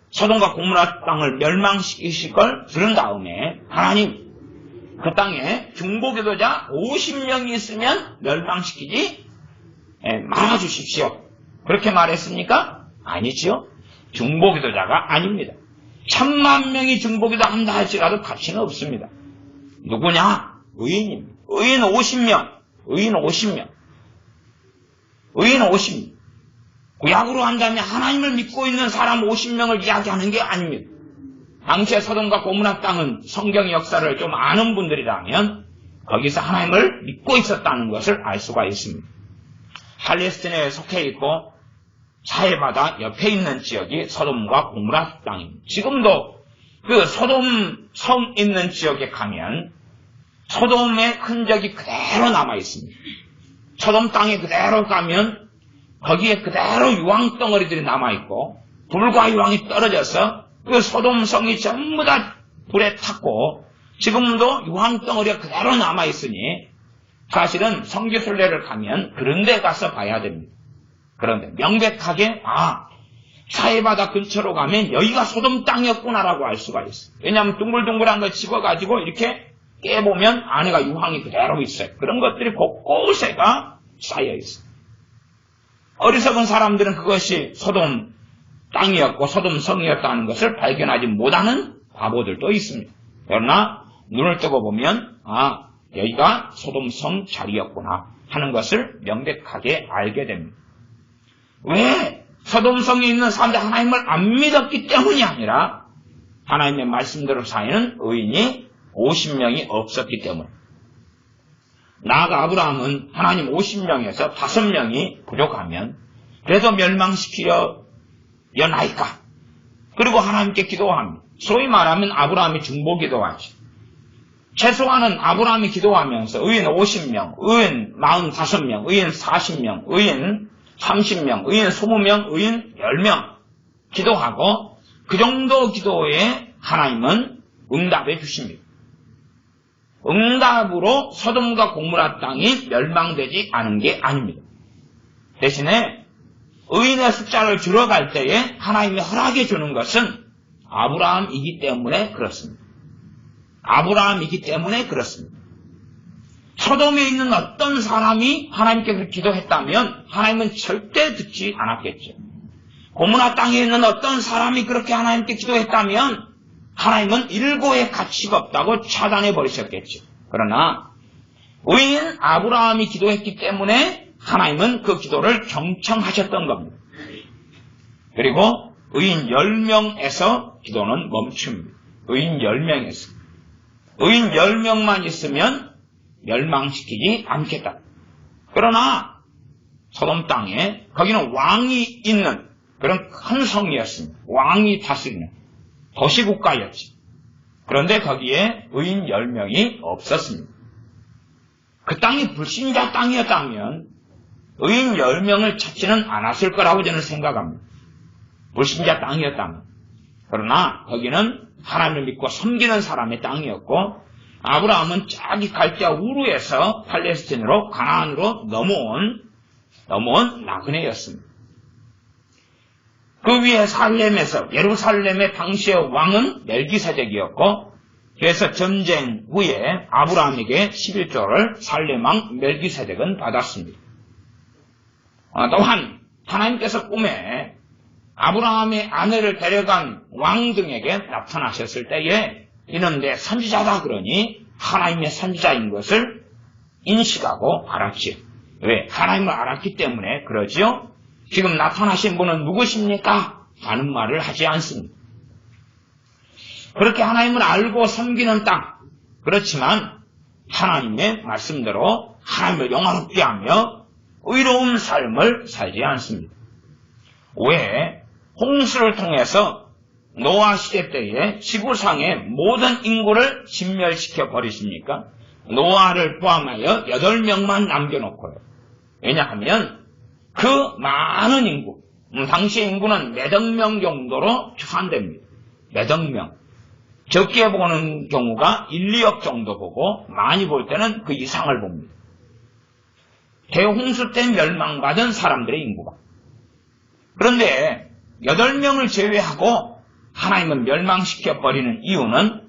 소돔과 고모라 땅을 멸망시키실 걸 들은 다음에 하나님 그 땅에 중보기도자 50명이 있으면 멸망시키지 말아주십시오. 그렇게 말했습니까? 아니지요. 중보기도자가 아닙니다. 1000,000명이 중보기도 한다 할지라도 가치는 없습니다. 누구냐? 의인입니다. 의인 50명. 의인 50명. 의인 50명. 구약으로 한다면 하나님을 믿고 있는 사람 50명을 이야기하는 게 아닙니다. 당시에 소돔과 고모라 땅은 성경 역사를 좀 아는 분들이라면 거기서 하나님을 믿고 있었다는 것을 알 수가 있습니다. 팔레스틴에 속해 있고 사해바다 옆에 있는 지역이 소돔과 고모라 땅입니다. 지금도 그 소돔 성 있는 지역에 가면 소돔의 흔적이 그대로 남아 있습니다. 소돔 땅에 그대로 가면 거기에 그대로 유황 덩어리들이 남아 있고 불과 유황이 떨어져서 그 소돔 성이 전부 다 불에 탔고 지금도 유황 덩어리가 그대로 남아 있으니 사실은 성지순례를 가면 그런 데 가서 봐야 됩니다. 그런데 명백하게 사해바다 근처로 가면 여기가 소돔 땅이었구나라고 알 수가 있어요. 왜냐하면 둥글둥글한 걸 집어가지고 이렇게 깨보면 안에가 유황이 그대로 있어요. 그런 것들이 곳곳에가 쌓여 있어요. 어리석은 사람들은 그것이 소돔 땅이었고 소돔 성이었다는 것을 발견하지 못하는 바보들도 있습니다. 그러나 눈을 뜨고 보면 여기가 소돔 성 자리였구나 하는 것을 명백하게 알게 됩니다. 왜? 소돔 성에 있는 사람들 하나님을 안 믿었기 때문이 아니라 하나님의 말씀대로 사는 의인이 50명이 없었기 때문에. 나아가 아브라함은 하나님 50명에서 5명이 부족하면 그래도 멸망시키려 연하이까. 그리고 하나님께 기도합니다. 소위 말하면 아브라함이 중보기도하지. 최소한은 아브라함이 기도하면서 의인 50명, 의인 45명, 의인 40명, 의인 30명, 의인 20명, 의인 10명 기도하고 그 정도 기도에 하나님은 응답해 주십니다. 응답으로 소돔과 고모라 땅이 멸망되지 않은 게 아닙니다. 대신에 의인의 숫자를 줄여갈 때에 하나님이 허락해 주는 것은 아브라함이기 때문에 그렇습니다. 아브라함이기 때문에 그렇습니다. 소돔에 있는 어떤 사람이 하나님께 기도했다면 하나님은 절대 듣지 않았겠죠. 고모라 땅에 있는 어떤 사람이 그렇게 하나님께 기도했다면 하나님은 일고의 가치가 없다고 차단해 버리셨겠죠. 그러나 의인 아브라함이 기도했기 때문에 하나님은 그 기도를 경청하셨던 겁니다. 그리고 의인 10명에서 기도는 멈춥니다. 의인 10명에서. 의인 10명만 있으면 멸망시키지 않겠다. 그러나 소돔 땅에 거기는 왕이 있는 그런 큰 성이었습니다. 왕이 다스리는 도시국가였지. 그런데 거기에 의인 10명이 없었습니다. 그 땅이 불신자 땅이었다면 의인 10명을 찾지는 않았을 거라고 저는 생각합니다. 불신자 땅이었다면. 그러나 거기는 하나님을 믿고 섬기는 사람의 땅이었고 아브라함은 저기 갈대아 우르에서 팔레스틴으로 가나안으로 넘어온 나그네였습니다. 그 위에 살렘에서 예루살렘의 당시의 왕은 멜기세덱이었고, 그래서 전쟁 후에 아브라함에게 11조를 살렘 왕 멜기세덱은 받았습니다. 또한 하나님께서 꿈에 아브라함의 아내를 데려간 왕 등에게 나타나셨을 때에 이는 내 선지자다 그러니 하나님의 선지자인 것을 인식하고 알았지요. 왜? 하나님을 알았기 때문에 그러지요. 지금 나타나신 분은 누구십니까? 라는 말을 하지 않습니다. 그렇게 하나님을 알고 섬기는 땅, 그렇지만 하나님의 말씀대로 하나님을 영화롭게 하며 의로운 삶을 살지 않습니다. 왜? 홍수를 통해서 노아 시대 때에 지구상의 모든 인구를 진멸시켜 버리십니까? 노아를 포함하여 8명만 남겨놓고요. 왜냐하면 그 많은 인구, 당시의 인구는 몇억 명 정도로 추산됩니다. 몇억 명. 적게 보는 경우가 1, 2억 정도 보고 많이 볼 때는 그 이상을 봅니다. 대홍수 때 멸망받은 사람들의 인구가. 그런데 8명을 제외하고 하나님은 멸망시켜버리는 이유는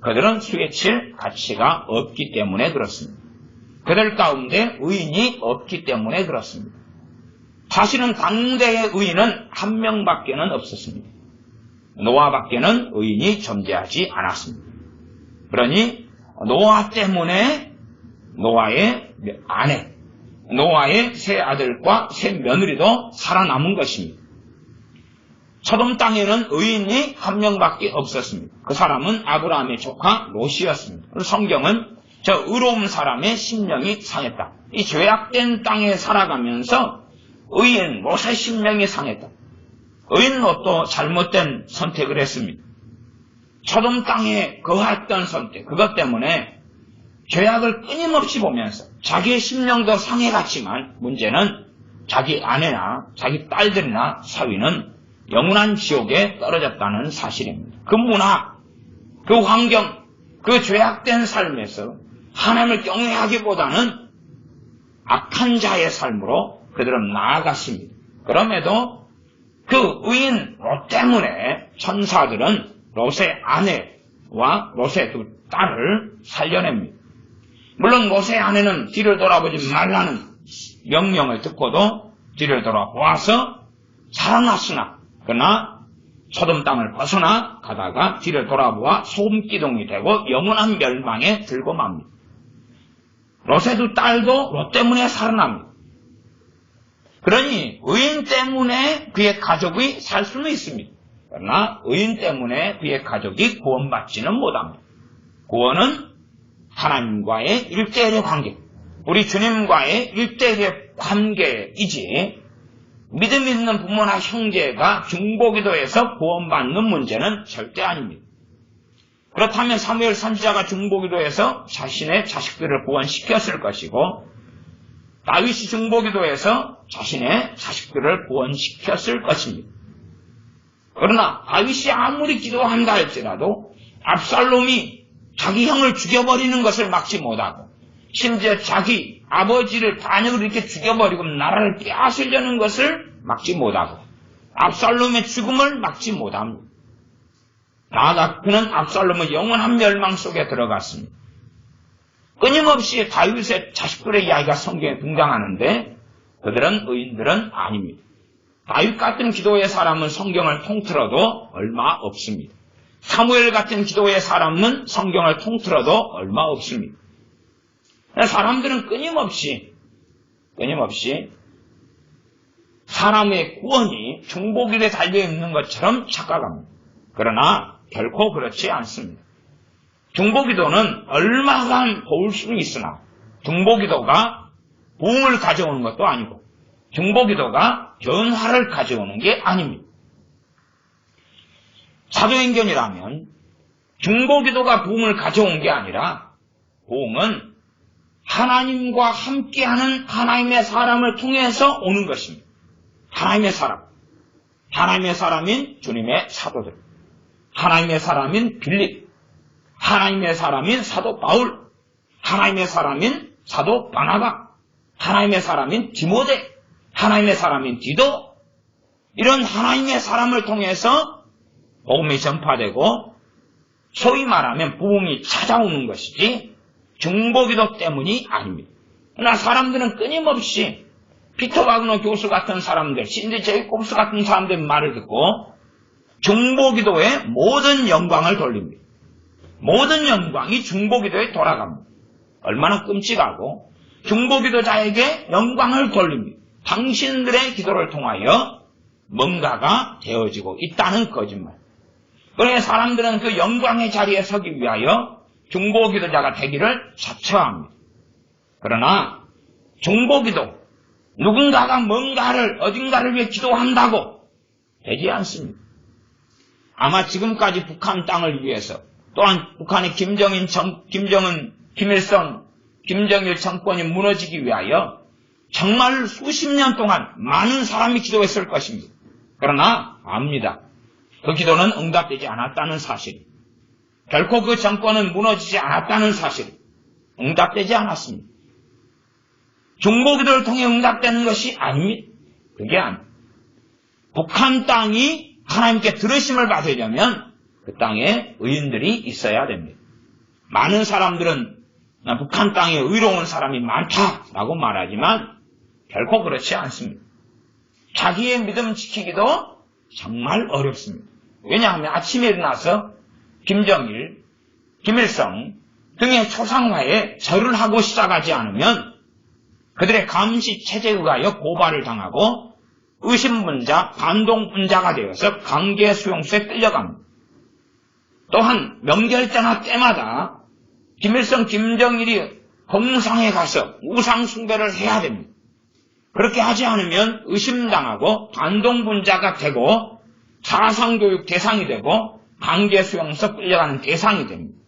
그들은 수에 칠 가치가 없기 때문에 그렇습니다. 그들 가운데 의인이 없기 때문에 그렇습니다. 사실은 당대의 의인은 한 명밖에는 없었습니다. 노아밖에는 의인이 존재하지 않았습니다. 그러니 노아 때문에 노아의 아내, 노아의 세 아들과 세 며느리도 살아남은 것입니다. 소돔 땅에는 의인이 한 명밖에 없었습니다. 그 사람은 아브라함의 조카 롯이었습니다. 성경은 저 의로운 사람의 심령이 상했다. 이 죄악된 땅에 살아가면서 의인 롯의 심령이 상했다. 의인 롯도 잘못된 선택을 했습니다. 소돔 땅에 거했던 선택, 그것 때문에 죄악을 끊임없이 보면서 자기의 심령도 상해갔지만 문제는 자기 아내나 자기 딸들이나 사위는 영원한 지옥에 떨어졌다는 사실입니다. 그 문화, 그 환경, 그 죄악된 삶에서 하나님을 경외하기보다는 악한 자의 삶으로 그들은 나아갔습니다. 그럼에도 그 의인 롯 때문에 천사들은 롯의 아내와 롯의 두 딸을 살려냅니다. 물론 롯의 아내는 뒤를 돌아보지 말라는 명령을 듣고도 뒤를 돌아보아서 살아났으나 그러나 소돔 땅을 벗어나 가다가 뒤를 돌아보아 소금기둥이 되고 영원한 멸망에 들고 맙니다. 롯의 두 딸도 롯 때문에 살아납니다. 그러니 의인 때문에 그의 가족이 살 수는 있습니다. 그러나 의인 때문에 그의 가족이 구원받지는 못합니다. 구원은 하나님과의 1대1의 관계, 우리 주님과의 1대1의 관계이지 믿음 있는 부모나 형제가 중보기도에서 구원받는 문제는 절대 아닙니다. 그렇다면 사무엘 선지자가 중보기도에서 자신의 자식들을 구원시켰을 것이고 다윗이 중보기도에서 자신의 자식들을 구원시켰을 것입니다. 그러나 다윗이 아무리 기도한다 할지라도 압살롬이 자기 형을 죽여버리는 것을 막지 못하고 심지어 자기 아버지를 반역을 이렇게 죽여버리고 나라를 빼앗으려는 것을 막지 못하고 압살롬의 죽음을 막지 못합니다. 나아가 그는 압살롬의 영원한 멸망 속에 들어갔습니다. 끊임없이 다윗의 자식들의 이야기가 성경에 등장하는데 그들은 의인들은 아닙니다. 다윗 같은 기도의 사람은 성경을 통틀어도 얼마 없습니다. 사무엘 같은 기도의 사람은 성경을 통틀어도 얼마 없습니다. 사람들은 끊임없이 사람의 구원이 중보기도에 달려있는 것처럼 착각합니다. 그러나 결코 그렇지 않습니다. 중보기도는 얼마간 도울 수는 있으나 중보기도가 부흥을 가져오는 것도 아니고 중보기도가 변화를 가져오는 게 아닙니다. 사도행전이라면 중보기도가 부흥을 가져온 게 아니라 부흥은 하나님과 함께하는 하나님의 사람을 통해서 오는 것입니다. 하나님의 사람, 하나님의 사람인 주님의 사도들, 하나님의 사람인 빌립, 하나님의 사람인 사도 바울, 하나님의 사람인 사도 바나바, 하나님의 사람인 디모데, 하나님의 사람인 디도, 이런 하나님의 사람을 통해서 복음이 전파되고 소위 말하면 부흥이 찾아오는 것이지 중보기도 때문이 아닙니다. 그러나 사람들은 끊임없이 피터 와그너 교수 같은 사람들, 신디 제이콥스 같은 사람들의 말을 듣고 중보기도에 모든 영광을 돌립니다. 모든 영광이 중보기도에 돌아갑니다. 얼마나 끔찍하고 중보기도자에게 영광을 돌립니다. 당신들의 기도를 통하여 뭔가가 되어지고 있다는 거짓말. 그러니 사람들은 그 영광의 자리에 서기 위하여 중보기도자가 되기를 자처합니다. 그러나 중보기도, 누군가가 뭔가를 어딘가를 위해 기도한다고 되지 않습니다. 아마 지금까지 북한 땅을 위해서 또한 북한의 김일성, 김정일 정권이 무너지기 위하여 정말 수십 년 동안 많은 사람이 기도했을 것입니다. 그러나 압니다. 그 기도는 응답되지 않았다는 사실. 결코 그 정권은 무너지지 않았다는 사실. 응답되지 않았습니다. 중보기도를 통해 응답되는 것이 아닙니다. 그게 아닙니다. 북한 땅이 하나님께 들으심을 받으려면 그 땅에 의인들이 있어야 됩니다. 많은 사람들은 북한 땅에 의로운 사람이 많다라고 말하지만 결코 그렇지 않습니다. 자기의 믿음 지키기도 정말 어렵습니다. 왜냐하면 아침에 일어나서 김정일, 김일성 등의 초상화에 절을 하고 시작하지 않으면 그들의 감시 체제에 의하여 고발을 당하고 의심분자, 반동분자가 되어서 강제 수용소에 끌려갑니다. 또한 명절 때나 때마다 김일성, 김정일이 공상에 가서 우상 숭배를 해야 됩니다. 그렇게 하지 않으면 의심당하고 반동분자가 되고 사상교육 대상이 되고 강제 수용소 끌려가는 대상이 됩니다.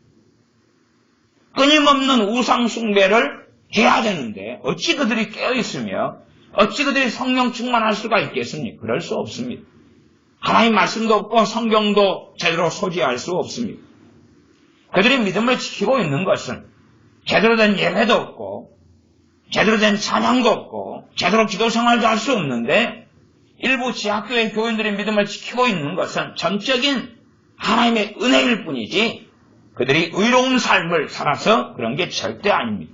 끊임없는 우상 숭배를 해야 되는데 어찌 그들이 깨어있으며 어찌 그들이 성령 충만할 수가 있겠습니까? 그럴 수 없습니다. 하나님 말씀도 없고 성경도 제대로 소지할 수 없습니다. 그들이 믿음을 지키고 있는 것은 제대로 된 예배도 없고 제대로 된 찬양도 없고 제대로 기도 생활도 할 수 없는데 일부 지하교회 교인들의 믿음을 지키고 있는 것은 전적인 하나님의 은혜일 뿐이지 그들이 의로운 삶을 살아서 그런 게 절대 아닙니다.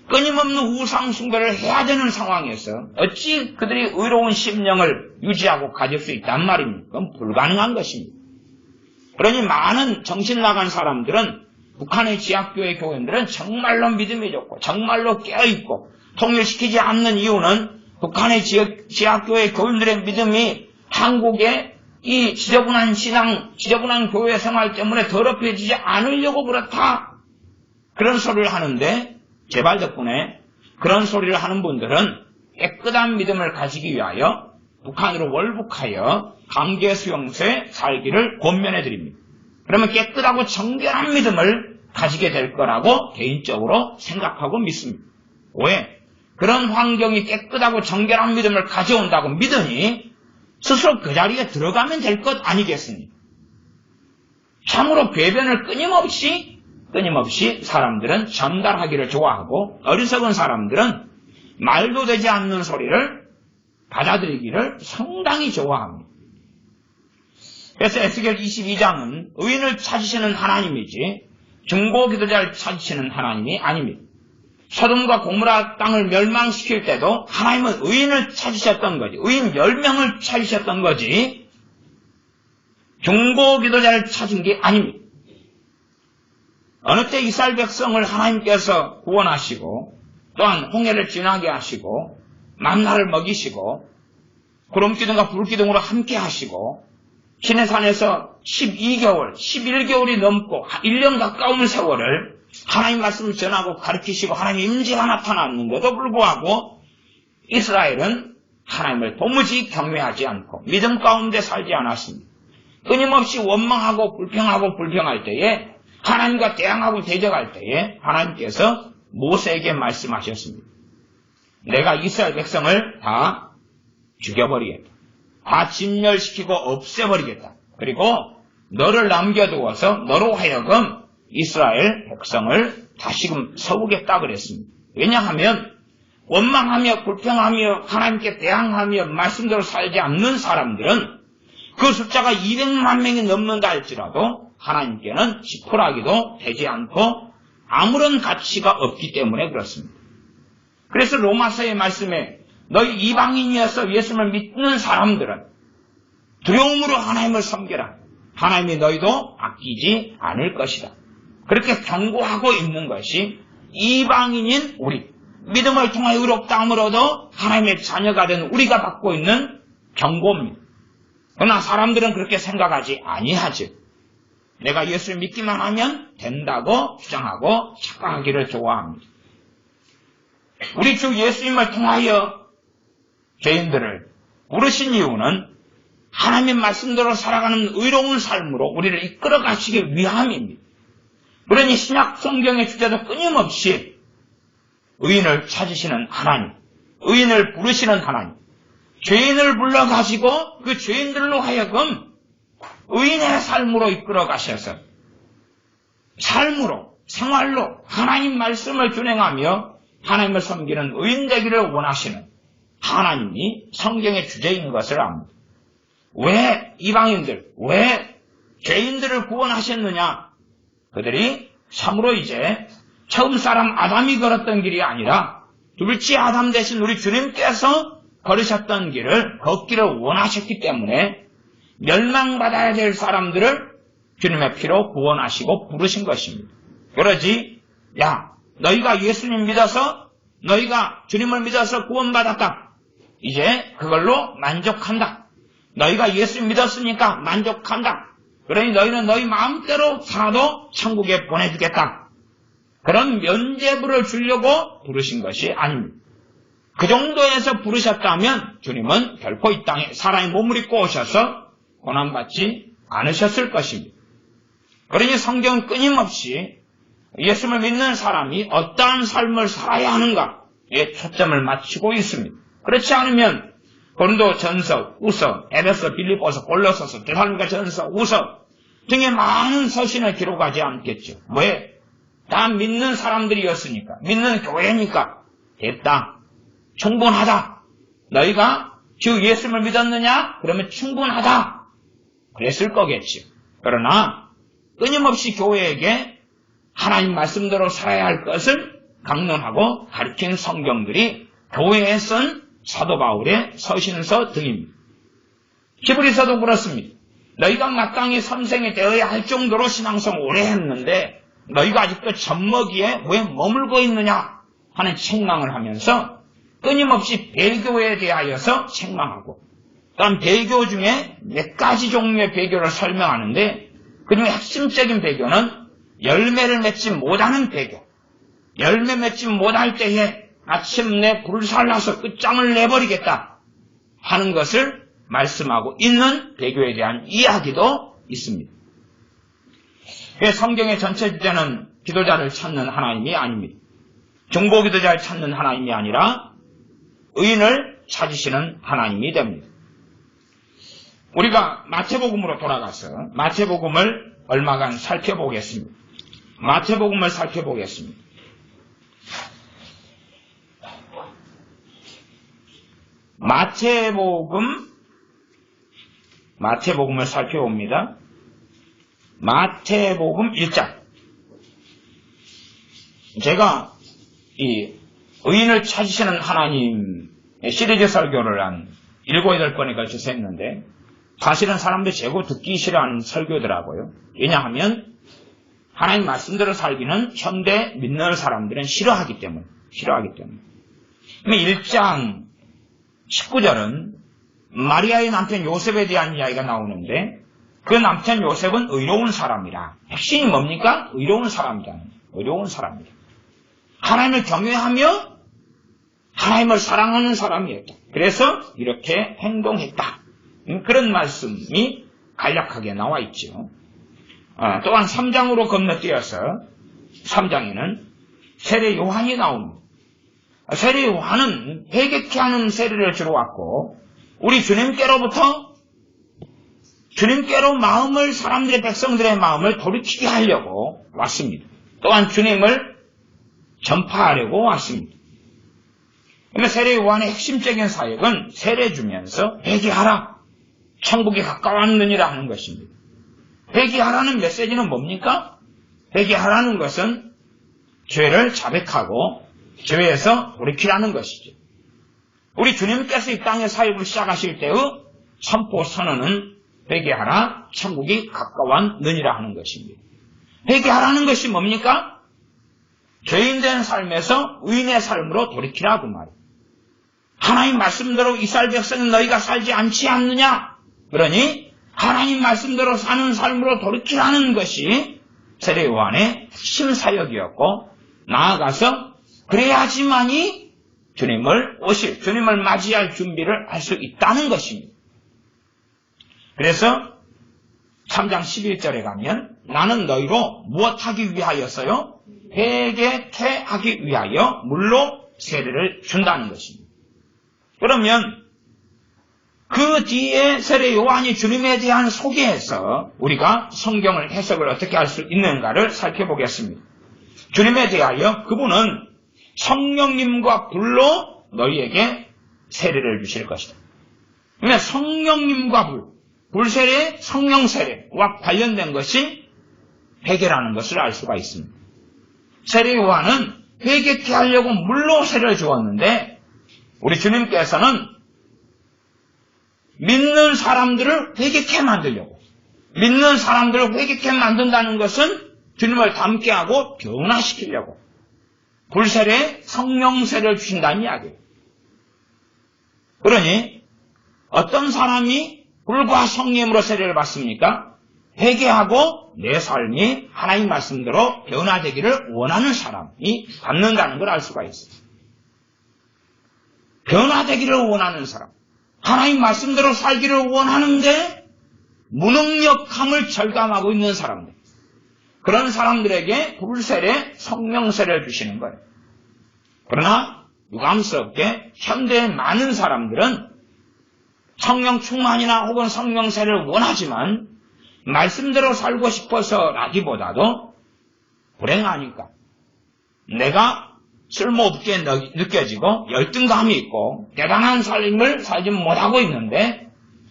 끊임없는 우상 숭배를 해야 되는 상황에서 어찌 그들이 의로운 심령을 유지하고 가질 수 있단 말입니까? 그건 불가능한 것입니다. 그러니 많은 정신 나간 사람들은 북한의 지하교회 교인들은 정말로 믿음이 좋고 정말로 깨어있고 통일시키지 않는 이유는 북한의 지하교회 교인들의 믿음이 한국의 이 지저분한 신앙, 지저분한 교회 생활 때문에 더럽혀지지 않으려고 그렇다. 그런 소리를 하는데 제발 덕분에 그런 소리를 하는 분들은 깨끗한 믿음을 가지기 위하여 북한으로 월북하여 강제 수용소에 살기를 권면해 드립니다. 그러면 깨끗하고 정결한 믿음을 가지게 될 거라고 개인적으로 생각하고 믿습니다. 왜? 그런 환경이 깨끗하고 정결한 믿음을 가져온다고 믿으니 스스로 그 자리에 들어가면 될 것 아니겠습니까? 참으로 궤변을 끊임없이 사람들은 전달하기를 좋아하고 어리석은 사람들은 말도 되지 않는 소리를 받아들이기를 상당히 좋아합니다. 그래서 에스겔 22장은 의인을 찾으시는 하나님이지 중보기도자를 찾으시는 하나님이 아닙니다. 소돔과 고모라 땅을 멸망시킬 때도 하나님은 의인을 찾으셨던 거지, 의인 10명을 찾으셨던 거지 중보기도자를 찾은 게 아닙니다. 어느 때 이스라엘 백성을 하나님께서 구원하시고 또한 홍해를 지나게 하시고 만나를 먹이시고 구름기둥과 불기둥으로 함께 하시고 시내산에서 12개월, 11개월이 넘고 1년 가까운 세월을 하나님 말씀을 전하고 가르치시고 하나님의 임재가 나타났는데도 불구하고 이스라엘은 하나님을 도무지 경외하지 않고 믿음 가운데 살지 않았습니다. 끊임없이 원망하고 불평할 때에 하나님과 대항하고 대적할 때에 하나님께서 모세에게 말씀하셨습니다. 내가 이스라엘 백성을 다 죽여버리겠다. 다 진멸시키고 없애버리겠다. 그리고 너를 남겨두어서 너로 하여금 이스라엘 백성을 다시금 세우겠다 그랬습니다. 왜냐하면 원망하며 불평하며 하나님께 대항하며 말씀대로 살지 않는 사람들은 그 숫자가 200만 명이 넘는다 할지라도 하나님께는 지푸라기도 되지 않고 아무런 가치가 없기 때문에 그렇습니다. 그래서 로마서의 말씀에 너희 이방인이어서 예수를 믿는 사람들은 두려움으로 하나님을 섬겨라. 하나님이 너희도 아끼지 않을 것이다. 그렇게 경고하고 있는 것이 이방인인 우리, 믿음을 통해 의롭다함으로도 하나님의 자녀가 된 우리가 받고 있는 경고입니다. 그러나 사람들은 그렇게 생각하지 아니하지. 내가 예수를 믿기만 하면 된다고 주장하고 착각하기를 좋아합니다. 우리 주 예수님을 통하여 죄인들을 부르신 이유는 하나님의 말씀대로 살아가는 의로운 삶으로 우리를 이끌어 가시기 위함입니다. 그러니 신약 성경의 주제도 끊임없이 의인을 찾으시는 하나님, 의인을 부르시는 하나님, 죄인을 불러가시고 그 죄인들로 하여금 의인의 삶으로 이끌어 가셔서 삶으로, 생활로 하나님 말씀을 준행하며 하나님을 섬기는 의인 되기를 원하시는 하나님이 성경의 주제인 것을 압니다. 왜 이방인들, 왜 죄인들을 구원하셨느냐? 그들이 참으로 이제 처음 사람 아담이 걸었던 길이 아니라 둘째 아담 대신 우리 주님께서 걸으셨던 길을 걷기를 원하셨기 때문에 멸망받아야 될 사람들을 주님의 피로 구원하시고 부르신 것입니다. 그러지, 야, 너희가 예수님 믿어서, 너희가 주님을 믿어서 구원받았다. 이제 그걸로 만족한다. 너희가 예수님 믿었으니까 만족한다. 그러니 너희는 너희 마음대로 살아도 천국에 보내주겠다. 그런 면죄부를 주려고 부르신 것이 아닙니다. 그 정도에서 부르셨다면 주님은 결코 이 땅에 사람의 몸을 입고 오셔서 고난받지 않으셨을 것입니다. 그러니 성경은 끊임없이 예수를 믿는 사람이 어떠한 삶을 살아야 하는가에 초점을 맞추고 있습니다. 그렇지 않으면 고린도전서, 우서, 에베소, 빌립보서, 골로새서, 데살로니가전서, 우서 등의 많은 서신을 기록하지 않겠죠. 왜? 다 믿는 사람들이었으니까, 믿는 교회니까 됐다, 충분하다. 너희가 주 예수를 믿었느냐? 그러면 충분하다. 그랬을 거겠죠. 그러나 끊임없이 교회에게 하나님 말씀대로 살아야 할 것을 강론하고 가르친 성경들이 교회에 쓴 사도 바울의 서신서 등입니다. 히브리서도 그렇습니다. 너희가 마땅히 선생이 되어야 할 정도로 신앙성 오래 했는데 너희가 아직도 젖먹이에 왜 머물고 있느냐 하는 책망을 하면서 끊임없이 배교에 대하여서 책망하고, 또한 배교 중에 몇 가지 종류의 배교를 설명하는데 그중에 핵심적인 배교는 열매를 맺지 못하는 배교, 열매 맺지 못할 때에 마침내 불살라서 끝장을 내버리겠다 하는 것을 말씀하고 있는 배교에 대한 이야기도 있습니다. 성경의 전체 주제는 기도자를 찾는 하나님이 아닙니다. 중보기도자를 찾는 하나님이 아니라 의인을 찾으시는 하나님이 됩니다. 우리가 마태복음으로 돌아가서 마태복음을 얼마간 살펴보겠습니다. 마태복음을 살펴보겠습니다. 마태복음을 살펴봅니다. 마태복음 1장. 제가 이 의인을 찾으시는 하나님 시리즈 설교를 한 7, 8번에 걸쳐서 했는데 사실은 사람들이 최고 듣기 싫어하는 설교더라고요. 왜냐하면 하나님 말씀대로 살기는 현대 믿는 사람들은 싫어하기 때문에. 1장 19절은 마리아의 남편 요셉에 대한 이야기가 나오는데 그 남편 요셉은 의로운 사람이라. 핵심이 뭡니까? 의로운 사람이라는 거예요. 의로운 사람이다. 하나님을 경외하며 하나님을 사랑하는 사람이었다. 그래서 이렇게 행동했다. 그런 말씀이 간략하게 나와 있죠. 또한 3장으로 건너뛰어서 3장에는 세례 요한이 나옵니다. 세례 요한은 회개케 하는 세례를 주로 왔고 우리 주님께로 마음을, 사람들의 백성들의 마음을 돌이키게 하려고 왔습니다. 또한 주님을 전파하려고 왔습니다. 그런데 세례 요한의 핵심적인 사역은 세례 주면서 회개하라. 천국이 가까웠느니라 하는 것입니다. 회개하라는 메시지는 뭡니까? 회개하라는 것은 죄를 자백하고 죄에서 돌이키라는 것이죠. 우리 주님께서 이 땅에 사역을 시작하실 때의 선포 선언은 회개하라, 천국이 가까웠느니라 하는 것입니다. 회개하라는 것이 뭡니까? 죄인된 삶에서 의인의 삶으로 돌이키라고 말이에요. 하나님 말씀대로 이스라엘 백성은 너희가 살지 않지 않느냐? 그러니 하나님 말씀대로 사는 삶으로 돌이키라는 것이 세례 요한의 핵심 사역이었고, 나아가서 그래야지만이 주님을 맞이할 준비를 할 수 있다는 것입니다. 그래서 3장 11절에 가면 나는 너희로 무엇하기 위하여서요? 회개케 하기 위하여 물로 세례를 준다는 것입니다. 그러면 그 뒤에 세례 요한이 주님에 대한 소개에서 우리가 성경을 해석을 어떻게 할 수 있는가를 살펴보겠습니다. 주님에 대하여 그분은 성령님과 불로 너희에게 세례를 주실 것이다. 그러니까 성령님과 불세례, 성령세례와 관련된 것이 회개라는 것을 알 수가 있습니다. 세례 요한은 회개케 하려고 물로 세례를 주었는데, 우리 주님께서는 믿는 사람들을 회개케 만들려고, 믿는 사람들을 회개케 만든다는 것은 주님을 닮게 하고 변화시키려고 불세례, 성령세례를 주신다는 이야기예요. 그러니 어떤 사람이 불과 성령으로 세례를 받습니까? 회개하고 내 삶이 하나님 말씀대로 변화되기를 원하는 사람이 받는다는 걸 알 수가 있어요. 변화되기를 원하는 사람, 하나님 말씀대로 살기를 원하는데 무능력함을 절감하고 있는 사람들, 그런 사람들에게 불세례, 성령세례를 주시는 거예요. 그러나 유감스럽게 현대의 많은 사람들은 성령 충만이나 혹은 성령세례를 원하지만 말씀대로 살고 싶어서라기보다도 불행하니까, 내가 쓸모없게 느껴지고 열등감이 있고 대단한 삶을 살지 못하고 있는데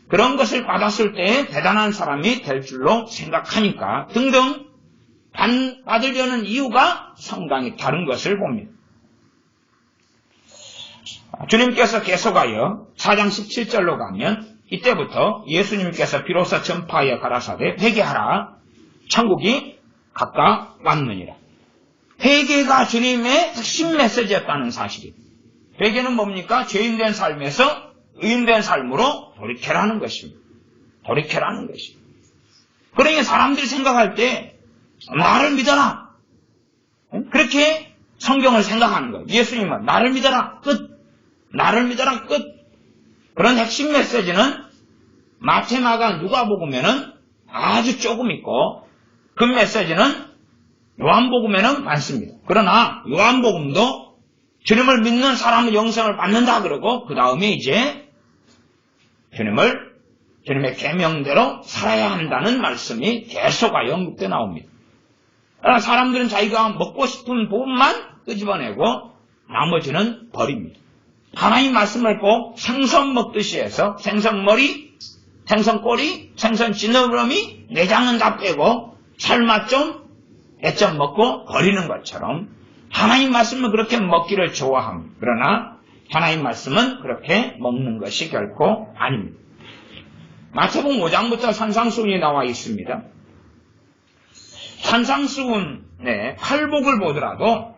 그런 것을 받았을 때 대단한 사람이 될 줄로 생각하니까 등등 받으려는 이유가 상당히 다른 것을 봅니다. 주님께서 계속하여 4장 17절로 가면 이때부터 예수님께서 비로소 전파하여 가라사대 회개하라, 천국이 가까웠느니라. 회개가 주님의 핵심 메시지였다는 사실입니다. 회개는 뭡니까? 죄인된 삶에서 의인된 삶으로 돌이켜라는 것입니다. 돌이켜라는 것입니다. 그러니 사람들이 생각할 때 나를 믿어라, 그렇게 성경을 생각하는 거예요. 예수님은 나를 믿어라, 끝. 나를 믿어라, 끝. 그런 핵심 메시지는 마태, 마가, 누가복음에는 아주 조금 있고 그 메시지는 요한복음에는 많습니다. 그러나 요한복음도 주님을 믿는 사람은 영생을 받는다 그러고 그 다음에 이제 주님의 계명대로 살아야 한다는 말씀이 계속하여 언급되어 나옵니다. 그러나 사람들은 자기가 먹고 싶은 부분만 끄집어내고 나머지는 버립니다. 하나님 말씀을 꼭 생선 먹듯이 해서 생선머리, 생선꼬리, 생선 지느러미, 내장은 다 빼고 살맛 좀 애점 먹고 버리는 것처럼 하나님 말씀은 그렇게 먹기를 좋아합니다. 그러나 하나님 말씀은 그렇게 먹는 것이 결코 아닙니다. 마태복음 5장부터 산상수훈이 나와 있습니다. 산상수훈의 팔복을 보더라도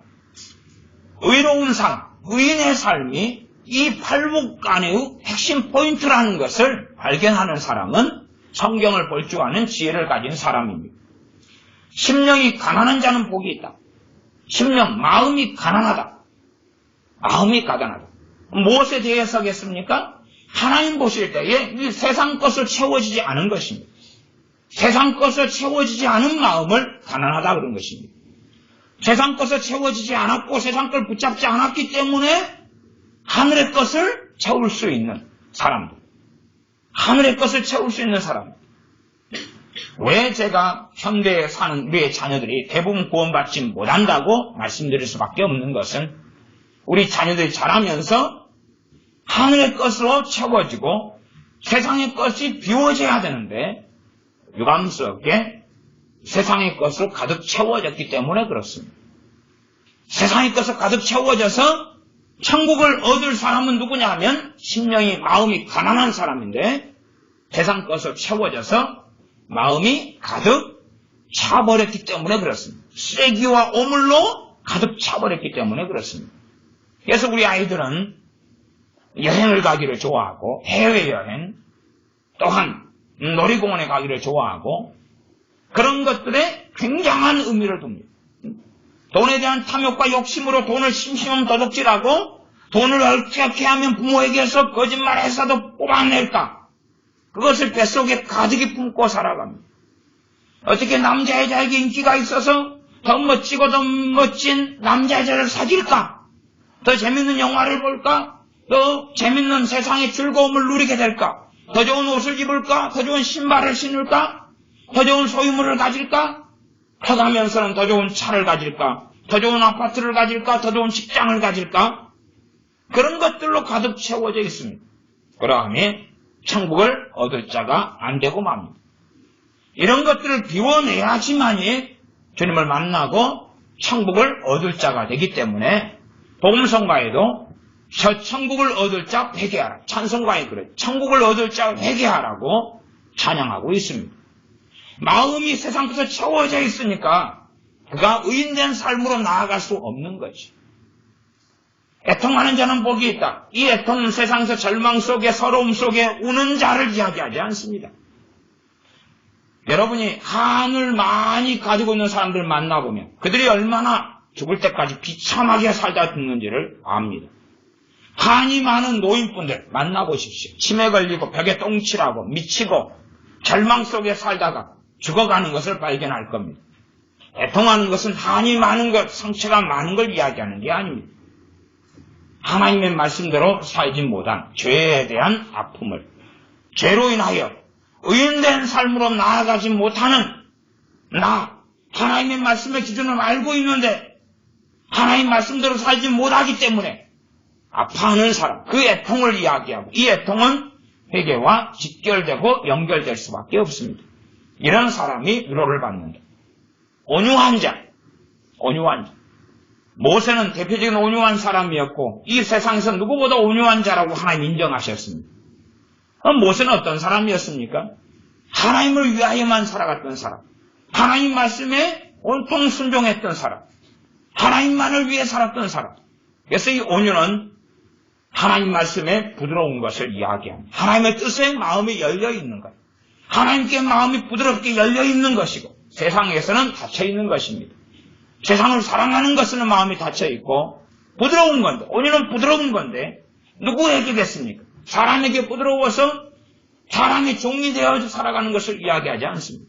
의로운 삶, 의인의 삶이 이 팔복 안의 핵심 포인트라는 것을 발견하는 사람은 성경을 볼 줄 아는 지혜를 가진 사람입니다. 심령이 가난한 자는 복이 있다. 심령, 마음이 가난하다. 마음이 가난하다. 무엇에 대해서겠습니까? 하나님 보실 때에 이 세상 것을 채워지지 않은 것입니다. 세상 것을 채워지지 않은 마음을 가난하다 그런 것입니다. 세상 것을 채워지지 않았고 세상 걸 붙잡지 않았기 때문에 하늘의 것을 채울 수 있는 사람들. 하늘의 것을 채울 수 있는 사람. 왜 제가 현대에 사는 우리의 자녀들이 대부분 구원받지 못한다고 말씀드릴 수밖에 없는 것은 우리 자녀들이 자라면서 하늘의 것으로 채워지고 세상의 것이 비워져야 되는데 유감스럽게 세상의 것으로 가득 채워졌기 때문에 그렇습니다. 세상의 것으로 가득 채워져서 천국을 얻을 사람은 누구냐 하면 심령이 마음이 가난한 사람인데 세상 것으로 채워져서 마음이 가득 차버렸기 때문에 그렇습니다. 쓰레기와 오물로 가득 차버렸기 때문에 그렇습니다. 그래서 우리 아이들은 여행을 가기를 좋아하고 해외여행 또한 놀이공원에 가기를 좋아하고 그런 것들에 굉장한 의미를 둡니다. 돈에 대한 탐욕과 욕심으로 돈을 심심하면 도둑질하고 돈을 어떻게 하면 부모에게서 거짓말해서도 뽑아낼까 그것을 뱃속에 가득히 품고 살아갑니다. 어떻게 남자여자에게 인기가 있어서 더 멋지고 더 멋진 남자여자를 사귈까? 더 재밌는 영화를 볼까? 더 재밌는 세상의 즐거움을 누리게 될까? 더 좋은 옷을 입을까? 더 좋은 신발을 신을까? 더 좋은 소유물을 가질까? 커가면서는 더 좋은 차를 가질까? 더 좋은 아파트를 가질까? 더 좋은 직장을 가질까? 그런 것들로 가득 채워져 있습니다. 그러하니 천국을 얻을 자가 안 되고 맙니다. 이런 것들을 비워내야지만이 주님을 만나고 천국을 얻을 자가 되기 때문에 복음성가에도 저 천국을 얻을 자 회개하라. 찬송가에 그래. 천국을 얻을 자 회개하라고 찬양하고 있습니다. 마음이 세상에서 채워져 있으니까 그가 의인된 삶으로 나아갈 수 없는 거지. 애통하는 자는 복이 있다. 이 애통은 세상에서 절망 속에 서러움 속에 우는 자를 이야기하지 않습니다. 여러분이 한을 많이 가지고 있는 사람들 만나보면 그들이 얼마나 죽을 때까지 비참하게 살다 죽는지를 압니다. 한이 많은 노인분들 만나보십시오. 치매 걸리고 벽에 똥칠하고 미치고 절망 속에 살다가 죽어가는 것을 발견할 겁니다. 애통하는 것은 한이 많은 것, 상처가 많은 걸 이야기하는 게 아닙니다. 하나님의 말씀대로 살지 못한 죄에 대한 아픔을, 죄로 인하여 의인된 삶으로 나아가지 못하는 나, 하나님의 말씀의 기준을 알고 있는데 하나님 말씀대로 살지 못하기 때문에 아파하는 사람, 그 애통을 이야기하고 이 애통은 회개와 직결되고 연결될 수밖에 없습니다. 이런 사람이 위로를 받는다. 온유한 자, 온유한 자. 모세는 대표적인 온유한 사람이었고 이 세상에서 누구보다 온유한 자라고 하나님 인정하셨습니다. 모세는 어떤 사람이었습니까? 하나님을 위하여만 살아갔던 사람, 하나님 말씀에 온통 순종했던 사람, 하나님만을 위해 살았던 사람. 그래서 이 온유는 하나님 말씀에 부드러운 것을 이야기합니다. 하나님의 뜻에 마음이 열려있는 것, 하나님께 마음이 부드럽게 열려있는 것이고 세상에서는 닫혀있는 것입니다. 세상을 사랑하는 것은 마음이 닫혀있고 부드러운 건데, 온유는 부드러운 건데 누구에게 됐습니까? 사람에게 부드러워서 사람의 종이 되어서 살아가는 것을 이야기하지 않습니다.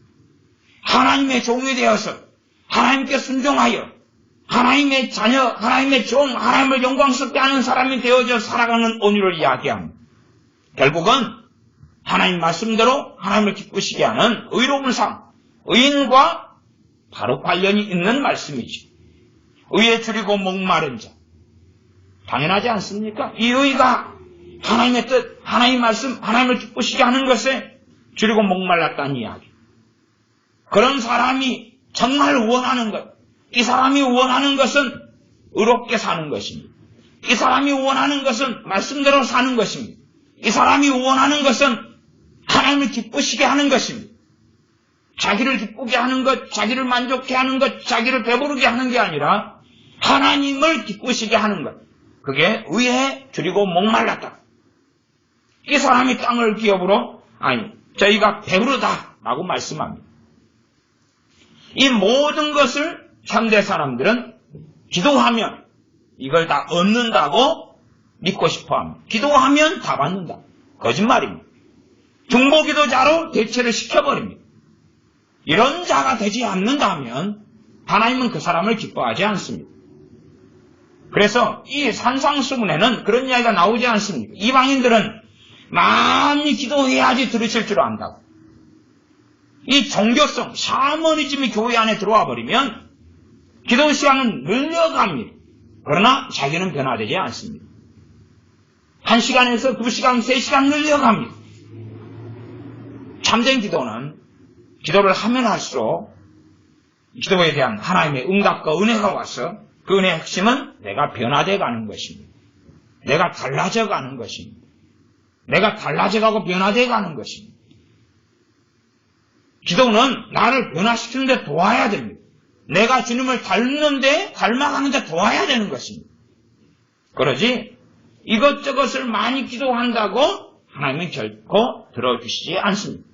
하나님의 종이 되어서 하나님께 순종하여 하나님의 자녀, 하나님의 종, 하나님을 영광스럽게 하는 사람이 되어져 살아가는 온유를 이야기합니다. 결국은 하나님 말씀대로 하나님을 기쁘시게 하는 의로운 삶, 의인과 바로 관련이 있는 말씀이죠. 의에 줄이고 목마른 자. 당연하지 않습니까? 이 의가 하나님의 뜻, 하나님의 말씀, 하나님을 기쁘시게 하는 것에 줄이고 목말랐다는 이야기. 그런 사람이 정말 원하는 것, 이 사람이 원하는 것은 의롭게 사는 것입니다. 이 사람이 원하는 것은 말씀대로 사는 것입니다. 이 사람이 원하는 것은 하나님을 기쁘시게 하는 것입니다. 자기를 기쁘게 하는 것, 자기를 만족해 하는 것, 자기를 배부르게 하는 게 아니라 하나님을 기쁘시게 하는 것. 그게 의에 줄이고 목말랐다. 이 사람이 땅을 기업으로, 저희가 배부르다라고 말씀합니다. 이 모든 것을 현대 사람들은 기도하면 이걸 다 얻는다고 믿고 싶어합니다. 기도하면 다 받는다. 거짓말입니다. 중보기도자로 대체를 시켜버립니다. 이런 자가 되지 않는다면 하나님은 그 사람을 기뻐하지 않습니다. 그래서 이 산상수문에는 그런 이야기가 나오지 않습니다. 이방인들은 많이 기도해야지 들으실 줄 안다고. 이 종교성, 샤머니즘이 교회 안에 들어와 버리면 기도 시간은 늘려갑니다. 그러나 자기는 변화되지 않습니다. 1시간에서 2시간, 3시간 늘려갑니다. 참된 기도는 기도를 하면 할수록 기도에 대한 하나님의 응답과 은혜가 와서 그 은혜의 핵심은 내가 변화되어 가는 것입니다. 내가 달라져 가는 것입니다. 내가 달라져가고 변화되어 가는 것입니다. 기도는 나를 변화시키는 데 도와야 됩니다. 내가 주님을 닮는데 닮아가는 데 도와야 되는 것입니다. 그러지 이것저것을 많이 기도한다고 하나님은 결코 들어주시지 않습니다.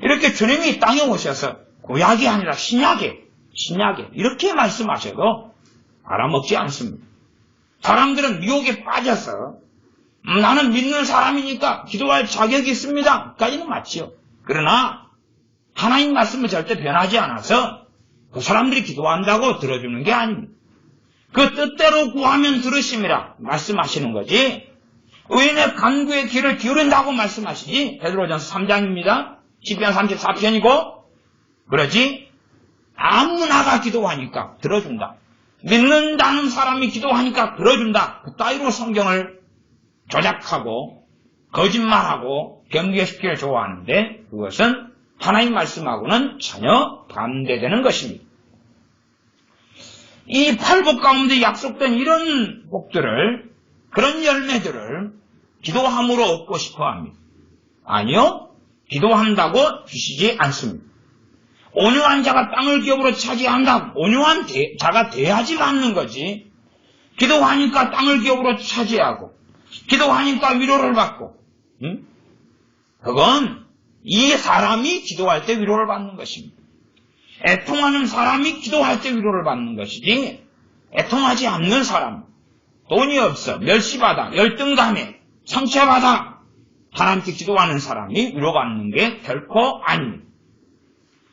이렇게 주님이 이 땅에 오셔서 구약이 아니라 신약에 이렇게 말씀하셔도 알아먹지 않습니다. 사람들은 미혹에 빠져서 나는 믿는 사람이니까 기도할 자격이 있습니다. 까지는 맞지요. 그러나 하나님 말씀은 절대 변하지 않아서 그 사람들이 기도한다고 들어주는 게 아닙니다. 그 뜻대로 구하면 들으심이라 말씀하시는 거지 의인의 간구의 귀를 기울인다고 말씀하시지. 베드로전서 3장입니다. 시편 34편이고 그러지 아무나가 기도하니까 들어준다. 믿는다는 사람이 기도하니까 들어준다. 그 따위로 성경을 조작하고 거짓말하고 경계시키기를 좋아하는데 그것은 하나님 말씀하고는 전혀 반대되는 것입니다. 이 8복 가운데 약속된 이런 복들을 그런 열매들을 기도함으로 얻고 싶어 합니다. 아니요. 기도한다고 주시지 않습니다. 온유한 자가 땅을 기업으로 차지한다. 온유한 자가 돼야지 않는 거지. 기도하니까 땅을 기업으로 차지하고 기도하니까 위로를 받고 그건 이 사람이 기도할 때 위로를 받는 것입니다. 애통하는 사람이 기도할 때 위로를 받는 것이지 애통하지 않는 사람 돈이 없어 멸시받아 열등감에 상처받아 하나님께 기도하는 사람이 위로받는 게 결코 아닙니다.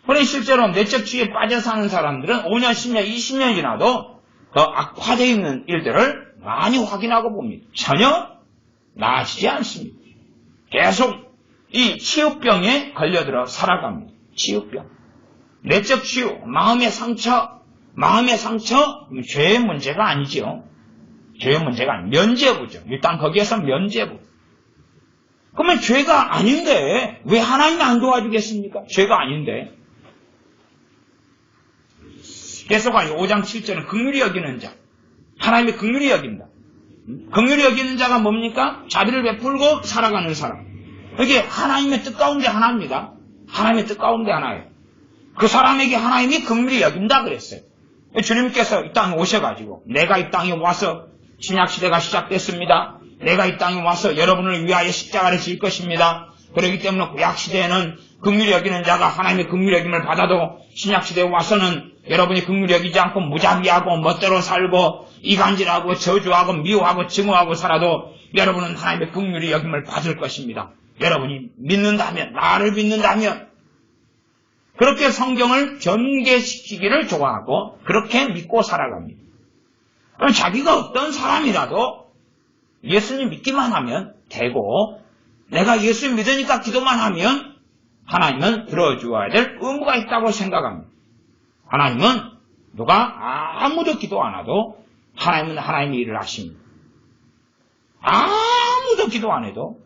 그런데 실제로 내적 주의에 빠져 사는 사람들은 5년, 10년, 20년이 지나도 더 악화되어 있는 일들을 많이 확인하고 봅니다. 전혀 나아지지 않습니다. 계속 이 치유병에 걸려들어 살아갑니다. 치유병. 내적 치유, 마음의 상처, 죄의 문제가 아니죠. 죄의 문제가 아니에요. 면죄부죠. 일단 거기에서 면죄부. 그러면 죄가 아닌데 왜 하나님이 안 도와주겠습니까? 죄가 아닌데. 계속하여 5장 7절은 긍휼히 여기는 자. 하나님이 긍휼히 여긴다. 긍휼히 여기는 자가 뭡니까? 자비를 베풀고 살아가는 사람. 이게 하나님의 뜻 가운데 하나입니다. 하나님의 뜻 가운데 하나예요. 그 사람에게 하나님이 긍휼히 여긴다 그랬어요. 주님께서 이 땅에 오셔가지고 내가 이 땅에 와서 신약시대가 시작됐습니다. 내가 이 땅에 와서 여러분을 위하여 십자가를 질 것입니다. 그렇기 때문에 구약시대에는 긍휼히 여기는 자가 하나님의 긍휼히 여김을 받아도 신약시대에 와서는 여러분이 긍휼히 여기지 않고 무자비하고 멋대로 살고 이간질하고 저주하고 미워하고 증오하고 살아도 여러분은 하나님의 긍휼히 여김을 받을 것입니다. 여러분이 믿는다면, 나를 믿는다면 그렇게 성경을 전개시키기를 좋아하고 그렇게 믿고 살아갑니다. 그럼 자기가 어떤 사람이라도 예수님 믿기만 하면 되고 내가 예수 믿으니까 기도만 하면 하나님은 들어주어야 될 의무가 있다고 생각합니다. 하나님은 누가 아무도 기도 안 해도 하나님은 하나님의 일을 하십니다. 아무도 기도 안 해도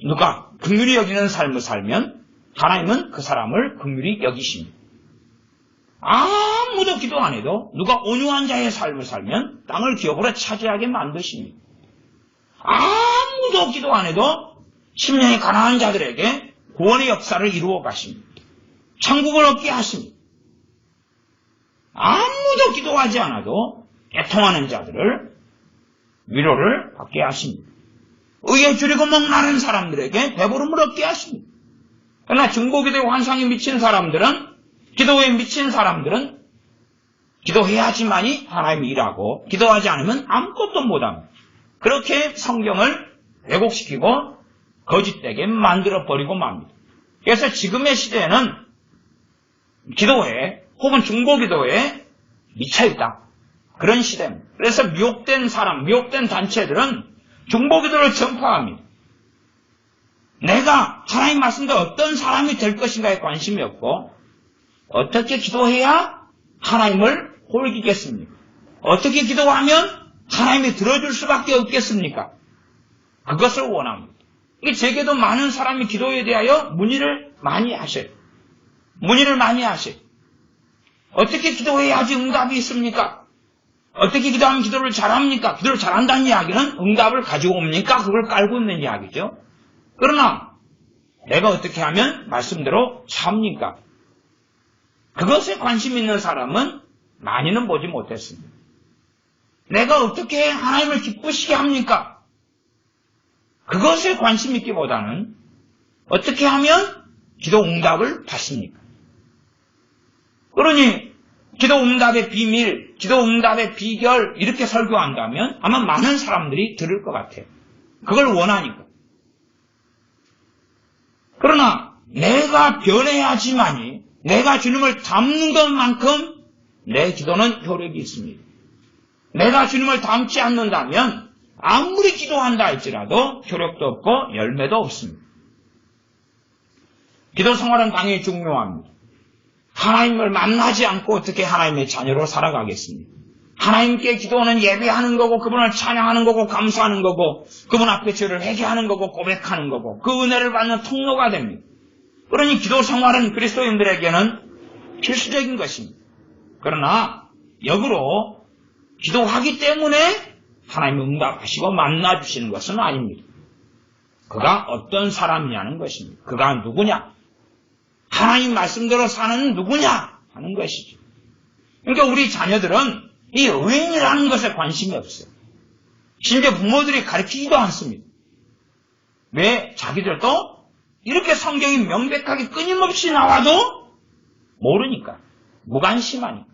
누가 긍휼히 여기는 삶을 살면 하나님은 그 사람을 긍휼히 여기십니다. 아무도 기도 안 해도 누가 온유한 자의 삶을 살면 땅을 기업으로 차지하게 만드십니다. 아무도 기도 안 해도 심령이 가난한 자들에게 구원의 역사를 이루어 가십니다. 천국을 얻게 하십니다. 아무도 기도하지 않아도 애통하는 자들을 위로를 받게 하십니다. 의에 줄이고 목마른 사람들에게 배부름을 얻게 하십니다. 그러나 중보기도의 환상에 미친 사람들은, 기도에 미친 사람들은 기도해야지만이 하나님이 일하고 기도하지 않으면 아무것도 못합니다. 그렇게 성경을 왜곡시키고 거짓되게 만들어버리고 맙니다. 그래서 지금의 시대에는 기도에 혹은 중보기도에 미쳐있다. 그런 시대입니다. 그래서 미혹된 사람, 미혹된 단체들은 중보기도를 전파합니다. 내가 하나님 말씀대로 어떤 사람이 될 것인가에 관심이 없고 어떻게 기도해야 하나님을 홀기겠습니까? 어떻게 기도하면 하나님이 들어줄 수밖에 없겠습니까? 그것을 원합니다. 제게도 많은 사람이 기도에 대하여 문의를 많이 하셔요. 문의를 많이 하셔요. 어떻게 기도해야지 응답이 있습니까? 어떻게 기도하면 기도를 잘합니까? 기도를 잘한다는 이야기는 응답을 가지고 옵니까? 그걸 깔고 있는 이야기죠. 그러나 내가 어떻게 하면 말씀대로 삽니까? 그것에 관심 있는 사람은 많이는 보지 못했습니다. 내가 어떻게 하나님을 기쁘시게 합니까? 그것에 관심 있기보다는 어떻게 하면 기도 응답을 받습니까? 그러니 기도 응답의 비밀, 기도 응답의 비결 이렇게 설교한다면 아마 많은 사람들이 들을 것 같아요. 그걸 원하니까. 그러나 내가 변해야지만이 내가 주님을 닮는 것만큼 내 기도는 효력이 있습니다. 내가 주님을 닮지 않는다면 아무리 기도한다 할지라도 효력도 없고 열매도 없습니다. 기도 생활은 당연히 중요합니다. 하나님을 만나지 않고 어떻게 하나님의 자녀로 살아가겠습니까? 하나님께 기도는 예배하는 거고 그분을 찬양하는 거고 감사하는 거고 그분 앞에 죄를 회개하는 거고 고백하는 거고 그 은혜를 받는 통로가 됩니다. 그러니 기도 생활은 그리스도인들에게는 필수적인 것입니다. 그러나 역으로 기도하기 때문에 하나님이 응답하시고 만나주시는 것은 아닙니다. 그가 어떤 사람이냐는 것입니다. 그가 누구냐? 하나님 말씀대로 사는 누구냐? 하는 것이죠. 그러니까 우리 자녀들은 이 의인이라는 것에 관심이 없어요. 심지어 부모들이 가르치지도 않습니다. 왜? 자기들도 이렇게 성경이 명백하게 끊임없이 나와도 모르니까. 무관심하니까.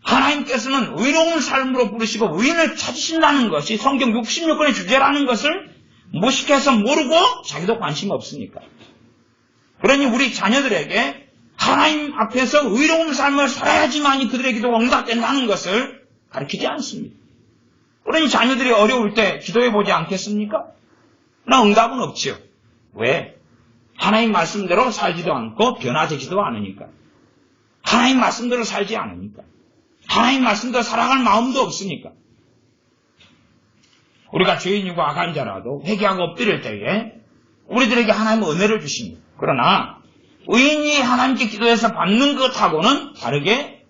하나님께서는 의로운 삶으로 부르시고 의인을 찾으신다는 것이 성경 66권의 주제라는 것을 무식해서 모르고 자기도 관심이 없으니까. 그러니 우리 자녀들에게 하나님 앞에서 의로운 삶을 살아야지만이 그들의 기도가 응답된다는 것을 가르치지 않습니다. 그러니 자녀들이 어려울 때 기도해보지 않겠습니까? 그러나 응답은 없지요. 왜? 하나님 말씀대로 살지도 않고 변화되지도 않으니까. 하나님 말씀대로 살지 않으니까. 하나님 말씀대로 살아갈 마음도 없으니까. 우리가 죄인이고 악한 자라도 회개하고 엎드릴 때에 우리들에게 하나님은 은혜를 주십니다. 그러나 의인이 하나님께 기도해서 받는 것하고는 다르게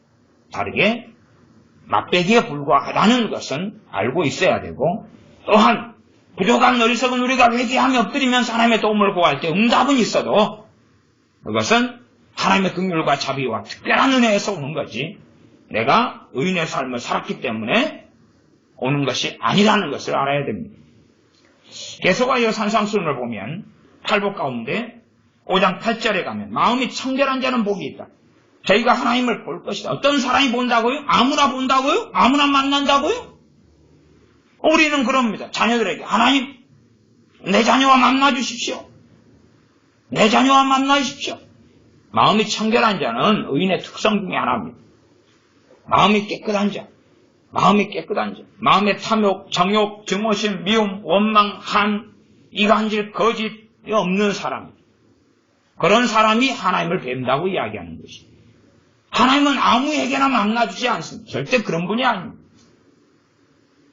맛배기에 불과하다는 것은 알고 있어야 되고 또한 부족한 어리석은 우리가 회개하며 엎드리면서 하나님의 도움을 구할 때 응답은 있어도 그것은 하나님의 긍휼과 자비와 특별한 은혜에서 오는 거지 내가 의인의 삶을 살았기 때문에 오는 것이 아니라는 것을 알아야 됩니다. 계속하여 산상수훈을 보면 팔복 가운데 5장 8절에 가면 마음이 청결한 자는 복이 있다. 저희가 하나님을 볼 것이다. 어떤 사람이 본다고요? 아무나 본다고요? 아무나 만난다고요? 우리는 그럽니다. 자녀들에게 하나님 내 자녀와 만나 주십시오. 내 자녀와 만나 주십시오. 마음이 청결한 자는 의인의 특성 중에 하나입니다. 마음이 깨끗한 자. 마음의 탐욕, 정욕, 증오심, 미움, 원망, 한, 이간질, 거짓이 없는 사람. 그런 사람이 하나님을 뵌다고 이야기하는 것이. 하나님은 아무에게나 만나주지 않습니다. 절대 그런 분이 아닙니다.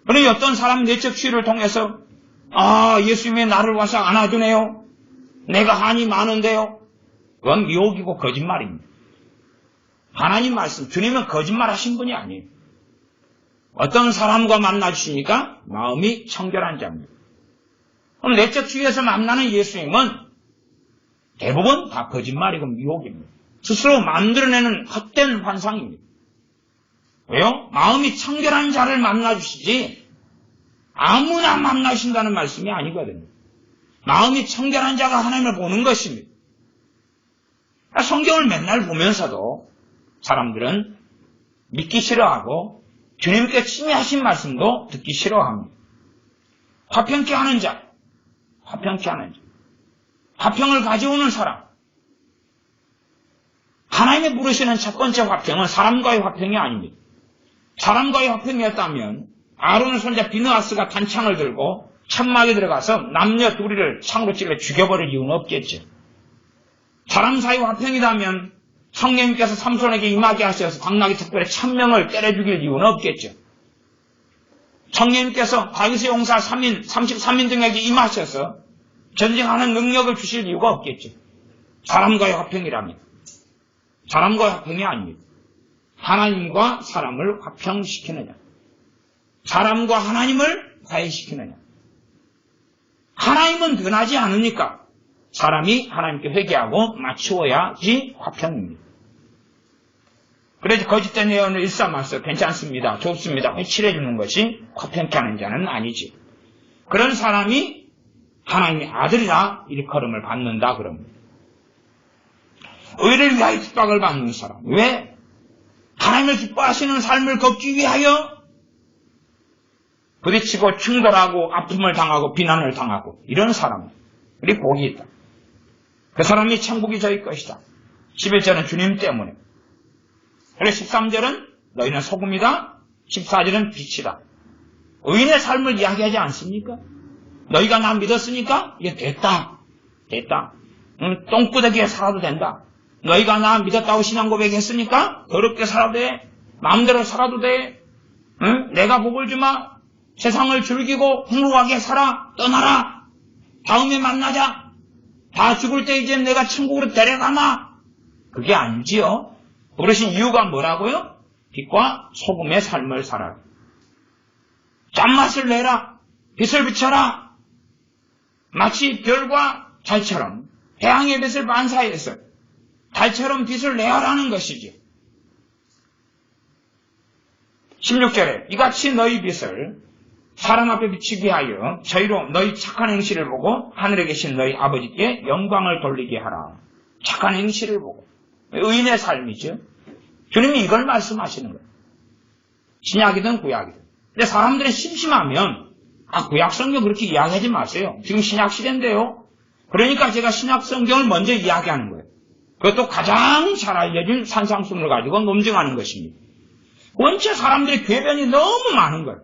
그러니 어떤 사람 내적 치유를 통해서 예수님이 나를 와서 안아주네요. 내가 한이 많은데요. 그건 미혹이고 거짓말입니다. 하나님 말씀, 주님은 거짓말하신 분이 아니에요. 어떤 사람과 만나주시니까 마음이 청결한 자입니다. 그럼 내적 치유에서 만나는 예수님은 대부분 다 거짓말이고 미혹입니다. 스스로 만들어내는 헛된 환상입니다. 왜요? 마음이 청결한 자를 만나주시지 아무나 만나신다는 말씀이 아니거든요. 마음이 청결한 자가 하나님을 보는 것입니다. 성경을 맨날 보면서도 사람들은 믿기 싫어하고 주님께 침해하신 말씀도 듣기 싫어합니다. 화평케 하는 자, 화평을 가져오는 사람. 하나님이 부르시는 첫 번째 화평은 사람과의 화평이 아닙니다. 사람과의 화평이었다면 아론의 손자 비느하스가 단창을 들고 천막에 들어가서 남녀 둘이를 창으로 찔러 죽여버릴 이유는 없겠죠. 사람 사이 화평이라면 성령님께서 삼손에게 임하게 하셔서 당나귀 특별히 1000명을 때려 죽일 이유는 없겠죠. 성령님께서 다윗의 용사 33인 등에게 임하셔서 전쟁하는 능력을 주실 이유가 없겠죠. 사람과의 화평이라면. 사람과의 화평이 아닙니다. 하나님과 사람을 화평시키느냐. 사람과 하나님을 화해시키느냐. 하나님은 변하지 않으니까 사람이 하나님께 회개하고 맞추어야지 화평입니다. 그래서 거짓된 예언을 일삼아서 괜찮습니다. 좋습니다. 회칠해주는 것이 화평케 하는 자는 아니지. 그런 사람이 하나님의 아들이라 일컬음을 받는다 그럽니다. 의를 위하여 핍박을 받는 사람. 왜? 하나님을 기뻐하시는 삶을 걷기 위하여 부딪히고 충돌하고 아픔을 당하고 비난을 당하고 이런 사람들이 복이 있다. 그 사람이 천국이 저희 것이다. 11절은 주님 때문에. 그래서 13절은 너희는 소금이다. 14절은 빛이다. 의인의 삶을 이야기하지 않습니까? 너희가 나 믿었으니까 이게 됐다. 똥구더기에 살아도 된다. 너희가 나 믿었다고 신앙 고백했으니까 더럽게 살아도 돼. 마음대로 살아도 돼. 응? 내가 복을 주마. 세상을 즐기고 흥루하게 살아. 떠나라. 다음에 만나자. 다 죽을 때 이제 내가 천국으로 데려가마. 그게 아니지요. 그러신 이유가 뭐라고요? 빛과 소금의 삶을 살아라. 짠맛을 내라. 빛을 비춰라. 마치 별과 달처럼 태양의 빛을 반사해서 달처럼 빛을 내어라는 것이죠. 16절에 이같이 너희 빛을 사람 앞에 비추게 하여 저희로 너희 착한 행실을 보고 하늘에 계신 너희 아버지께 영광을 돌리게 하라. 착한 행실을 보고. 의인의 삶이죠. 주님이 이걸 말씀하시는 거예요. 신약이든 구약이든. 근데 사람들이 심심하면 구약 성경 그렇게 이야기하지 마세요. 지금 신약 시대인데요. 그러니까 제가 신약 성경을 먼저 이야기하는 거예요. 그것도 가장 잘 알려진 산상수훈을 가지고 논증하는 것입니다. 원체 사람들의 궤변이 너무 많은 거예요.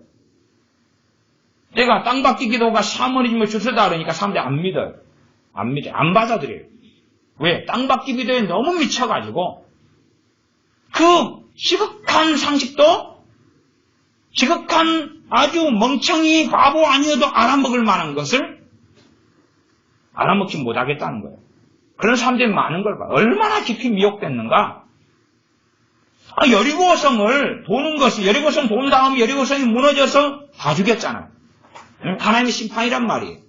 내가 땅받기 기도가 샤머니즘을 주소다 그러니까 사람들이 안 믿어요. 안 받아들여요. 왜? 땅받기 기도에 너무 미쳐가지고 그 지극한 상식도 지극한 아주 멍청이 바보 아니어도 알아먹을 만한 것을 알아먹지 못하겠다는 거예요. 그런 사람들이 많은 걸 봐요. 얼마나 깊이 미혹됐는가. 여리고성을 도는 것이 여리고성 돈 다음에 여리고성이 무너져서 다 죽였잖아요. 하나님의 심판이란 말이에요.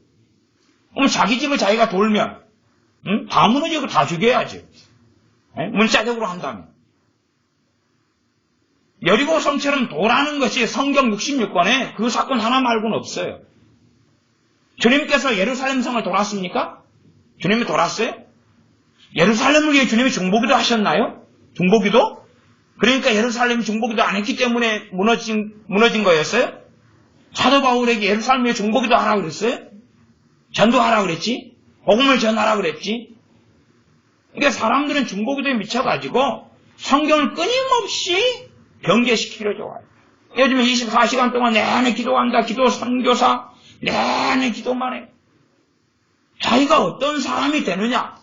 그럼 자기 집을 자기가 돌면 다 무너지고 다 죽여야죠. 문자적으로 한다면. 여리고성처럼 도라는 것이 성경 66권에 그 사건 하나 말고는 없어요. 주님께서 예루살렘 성을 돌았습니까? 주님이 돌았어요? 예루살렘을 위해 주님이 중보기도 하셨나요? 중보기도? 그러니까 예루살렘이 중보기도 안 했기 때문에 무너진 거였어요? 사도 바울에게 예루살렘 위해 중보기도 하라고 그랬어요? 전도하라고 그랬지? 복음을 전하라고 그랬지? 그러니까 사람들은 중보기도에 미쳐가지고 성경을 끊임없이 변개시키려 좋아요. 요즘에 24시간 동안 내내 기도한다. 기도 선교사 내내 기도만 해. 자기가 어떤 사람이 되느냐가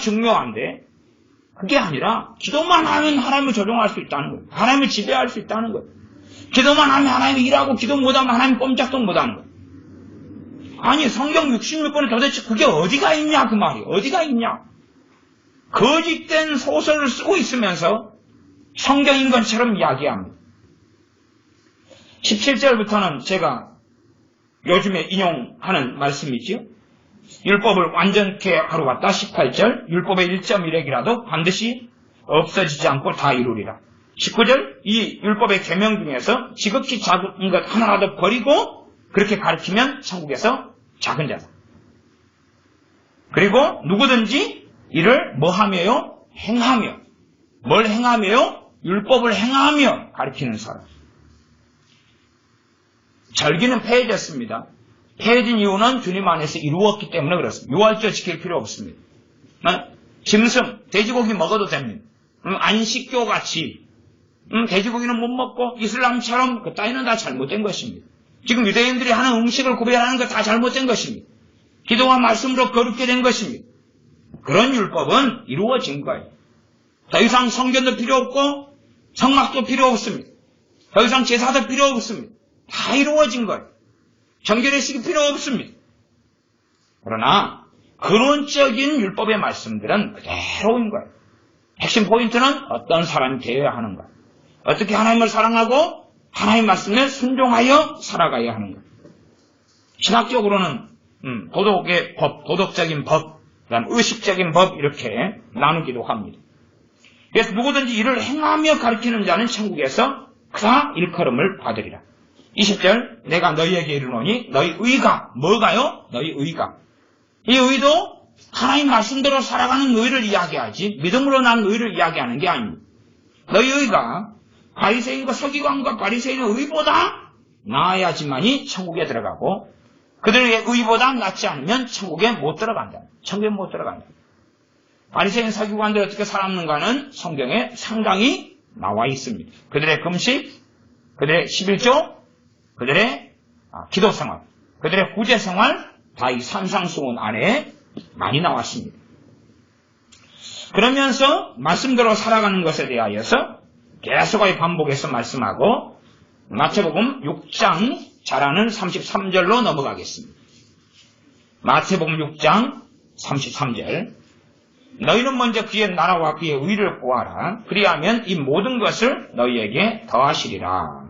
중요한데 그게 아니라 기도만 하면 하나님을 조종할 수 있다는 거예요. 하나님을 지배할 수 있다는 거예요. 기도만 하면 하나님이 일하고 기도 못하면 하나님 꼼짝도 못하는 거예요. 아니 성경 66권에 도대체 그게 어디가 있냐 그 말이에요. 어디가 있냐. 거짓된 소설을 쓰고 있으면서 성경인 것처럼 이야기합니다. 17절부터는 제가 요즘에 인용하는 말씀이지요. 율법을 완전케 하러 왔다. 18절 율법의 1.1핵이라도 반드시 없어지지 않고 다 이루리라. 19절 이 율법의 계명 중에서 지극히 작은 것 하나라도 버리고 그렇게 가르치면 천국에서 작은 자다. 그리고 누구든지 이를 뭐하며요? 행하며. 뭘 행하며요? 율법을 행하며 가르치는 사람. 절기는 폐해졌습니다. 폐해진 이유는 주님 안에서 이루었기 때문에 그렇습니다. 유월절 지킬 필요 없습니다. 짐승, 돼지고기 먹어도 됩니다. 안식교 같이 돼지고기는 못 먹고 이슬람처럼 그 따위는 다 잘못된 것입니다. 지금 유대인들이 하는 음식을 구별하는 거 다 잘못된 것입니다. 기도와 말씀으로 거룩게 된 것입니다. 그런 율법은 이루어진 거예요. 더 이상 성전도 필요 없고 성막도 필요 없습니다. 더 이상 제사도 필요 없습니다. 다 이루어진 거예요. 정결의식이 필요 없습니다. 그러나 근원적인 율법의 말씀들은 그대로인 거예요. 핵심 포인트는 어떤 사람이 되어야 하는가, 어떻게 하나님을 사랑하고 하나님 말씀에 순종하여 살아가야 하는가. 신학적으로는 도덕의 법, 도덕적인 법, 그다음 의식적인 법 이렇게 나누기도 합니다. 그래서 누구든지 이를 행하며 가르치는 자는 천국에서 그다 일컬음을 받으리라. 20절 내가 너희에게 이르노니 너희 의가 뭐가요? 너희 의가. 이 의도 하나님 말씀대로 살아가는 의를 이야기하지 믿음으로 난 의를 이야기하는 게 아닙니다. 너희 의가 바리새인과 서기관과 바리새인의 의보다 나아야지만이 천국에 들어가고 그들의 의보다 낫지 않으면 천국에 못 들어간다. 천국에 못 들어간다. 바리새인 서기관들이 어떻게 살았는가는 성경에 상당히 나와 있습니다. 그들의 금식, 그들의 11조, 그들의 기도생활, 그들의 구제생활 다 이 산상수훈 안에 많이 나왔습니다. 그러면서 말씀대로 살아가는 것에 대하여서 계속하여 반복해서 말씀하고 마태복음 6장 잘하는 33절로 넘어가겠습니다. 마태복음 6장 33절 너희는 먼저 그의 나라와 그의 의를 구하라. 그리하면 이 모든 것을 너희에게 더하시리라.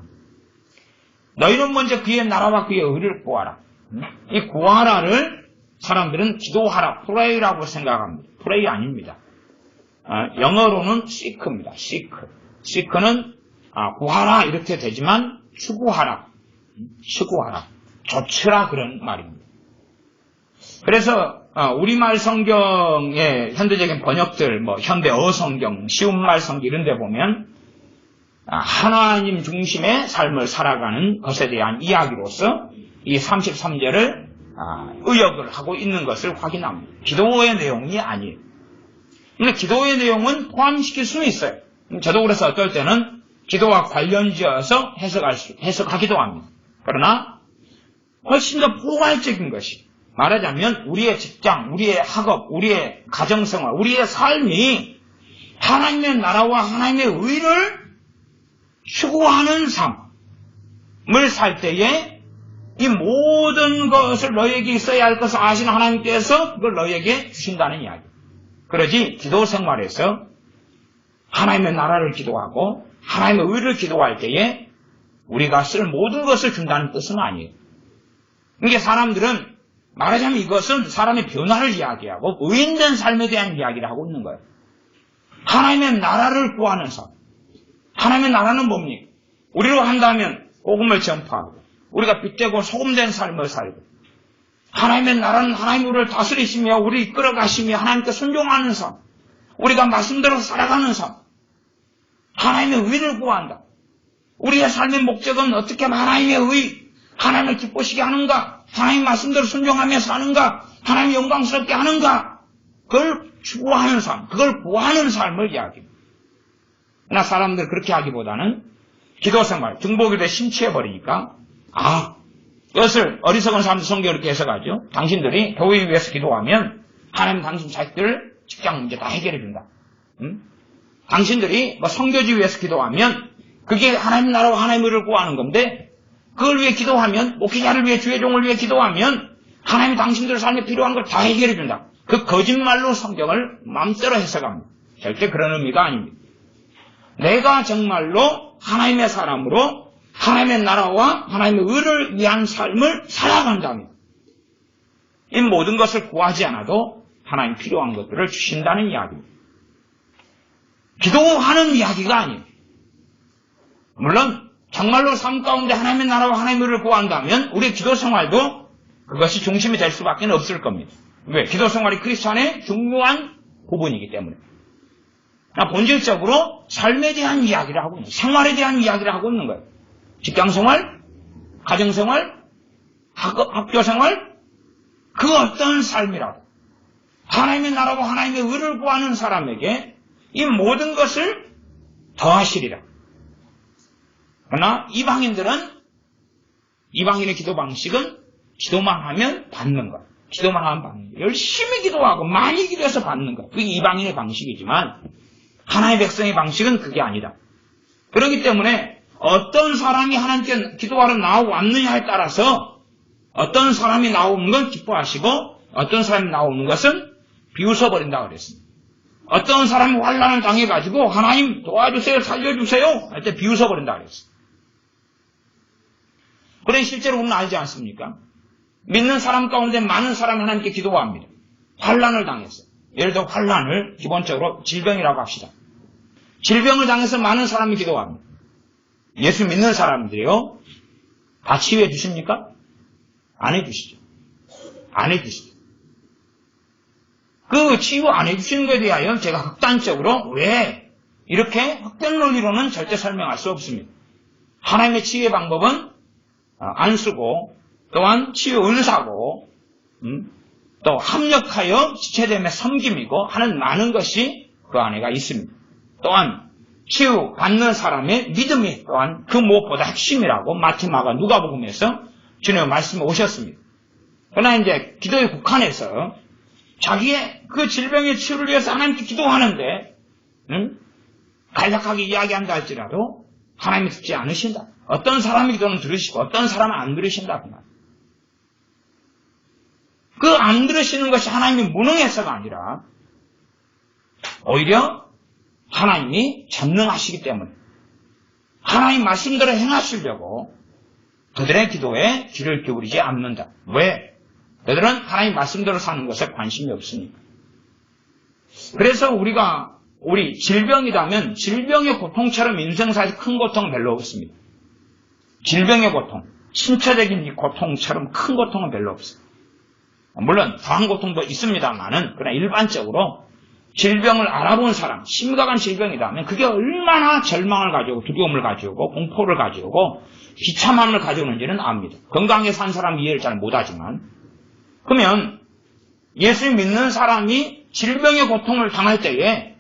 너희는 먼저 그의 나라와 그의 의를 구하라. 이 구하라를 사람들은 기도하라, 프레이라고 생각합니다. 프레이 아닙니다. 영어로는 seek입니다. seek는 구하라 이렇게 되지만 추구하라, 조치라 그런 말입니다. 그래서 우리말 성경의 현대적인 번역들, 현대 어성경, 쉬운말 성경 이런 데 보면 하나님 중심의 삶을 살아가는 것에 대한 이야기로서 이 33절을 의역을 하고 있는 것을 확인합니다. 기도의 내용이 아니에요. 근데 기도의 내용은 포함시킬 수는 있어요. 저도 그래서 어떨 때는 기도와 관련지어서 해석하기도 합니다. 그러나 훨씬 더 포괄적인 것이 말하자면 우리의 직장, 우리의 학업, 우리의 가정생활, 우리의 삶이 하나님의 나라와 하나님의 의를 추구하는 삶을 살 때에 이 모든 것을 너희에게 있어야 할 것을 아시는 하나님께서 그걸 너희에게 주신다는 이야기. 그러지 기도 생활에서 하나님의 나라를 기도하고 하나님의 의를 기도할 때에 우리가 쓸 모든 것을 준다는 뜻은 아니에요. 이게 사람들은 말하자면 이것은 사람의 변화를 이야기하고 의인된 삶에 대한 이야기를 하고 있는 거예요. 하나님의 나라를 구하는 삶. 하나님의 나라는 뭡니까? 우리로 한다면 복음을 전파하고 우리가 빛되고 소금된 삶을 살고 하나님의 나라는 하나님 우리를 다스리시며 우리를 이끌어가시며 하나님께 순종하는 삶. 우리가 말씀대로 살아가는 삶. 하나님의 의를 구한다. 우리의 삶의 목적은 어떻게 하나님의 의, 하나님을 기쁘시게 하는가? 하나님 말씀대로 순종하며 사는가? 하나님 영광스럽게 하는가? 그걸 추구하는 삶, 그걸 구하는 삶을 이야기합니다. 그러나 사람들 그렇게 하기보다는 기도생활, 중보기도에 심취해버리니까 이것을 어리석은 사람들 성경을 이렇게 해석하죠. 당신들이 교회 위해서 기도하면 하나님 당신 자식들 직장 문제 다 해결해준다. 당신들이 성교지 위해서 기도하면 그게 하나님 나라와 하나님의 의를 구하는 건데 그걸 위해 기도하면 목회자를 위해 주의 종을 위해 기도하면 하나님이 당신들 삶에 필요한 걸 다 해결해준다. 그 거짓말로 성경을 마음대로 해석합니다. 절대 그런 의미가 아닙니다. 내가 정말로 하나님의 사람으로 하나님의 나라와 하나님의 의를 위한 삶을 살아간다면 이 모든 것을 구하지 않아도 하나님 필요한 것들을 주신다는 이야기입니다. 기도하는 이야기가 아니에요. 물론 정말로 삶 가운데 하나님의 나라와 하나님의 의를 구한다면 우리의 기도 생활도 그것이 중심이 될 수밖에 없을 겁니다. 왜? 기도 생활이 크리스찬의 중요한 부분이기 때문에. 본질적으로 삶에 대한 이야기를 하고 있는 거예요. 생활에 대한 이야기를 하고 있는 거예요. 직장생활, 가정생활, 학교생활, 그 어떤 삶이라도 하나님의 나라와 하나님의 의를 구하는 사람에게 이 모든 것을 더하시리라. 그러나 이방인의 기도 방식은 기도만 하면 받는 것. 기도만 하면 받는 것. 열심히 기도하고 많이 기도해서 받는 것. 그게 이방인의 방식이지만 하나님의 백성의 방식은 그게 아니다. 그렇기 때문에 어떤 사람이 하나님께 기도하러 나왔느냐에 따라서 어떤 사람이 나오는 건 기뻐하시고 어떤 사람이 나오는 것은 비웃어버린다고 그랬습니다. 어떤 사람이 환난을 당해가지고 하나님 도와주세요, 살려주세요 할 때 비웃어버린다고 그랬습니다. 그래 실제로 우리는 알지 않습니까? 믿는 사람 가운데 많은 사람이 하나님께 기도합니다. 환난을 당했어요. 예를 들어 환난을 기본적으로 질병이라고 합시다. 질병을 당해서 많은 사람이 기도합니다. 예수 믿는 사람들이요. 다 치유해 주십니까? 안 해주시죠. 안 해주시죠. 그 치유 안 해주시는 것에 대하여 제가 극단적으로 왜 이렇게 헛된 논리로는 절대 설명할 수 없습니다. 하나님의 치유의 방법은 안 쓰고 또한 치유 은사고 또 합력하여 지체됨의 섬김이고 하는 많은 것이 그 안에가 있습니다. 또한 치유 받는 사람의 믿음이 또한 그 무엇보다 핵심이라고 마태마가 누가복음에서 주님의 말씀에 오셨습니다. 그러나 이제 기도에 국한해서 자기의 그 질병의 치유를 위해서 하나님께 기도하는데 간략하게 이야기한다 할지라도 하나님이 듣지 않으신다. 어떤 사람의 기도는 들으시고 어떤 사람은 안 들으신다. 그 안 들으시는 것이 하나님이 무능해서가 아니라 오히려 하나님이 전능하시기 때문에 하나님 말씀대로 행하시려고 그들의 기도에 귀를 기울이지 않는다. 왜? 그들은 하나님 말씀대로 사는 것에 관심이 없으니까. 그래서 우리 질병이라면 질병의 고통처럼 인생사에서 큰 고통은 별로 없습니다. 질병의 고통, 신체적인 이 고통처럼 큰 고통은 별로 없어요. 물론 더한 고통도 있습니다만은 그러나 일반적으로 질병을 알아본 사람, 심각한 질병이라면 그게 얼마나 절망을 가져오고 두려움을 가져오고 공포를 가져오고 비참함을 가져오는지는 압니다. 건강하게 산 사람은 이해를 잘 못하지만 그러면 예수 믿는 사람이 질병의 고통을 당할 때에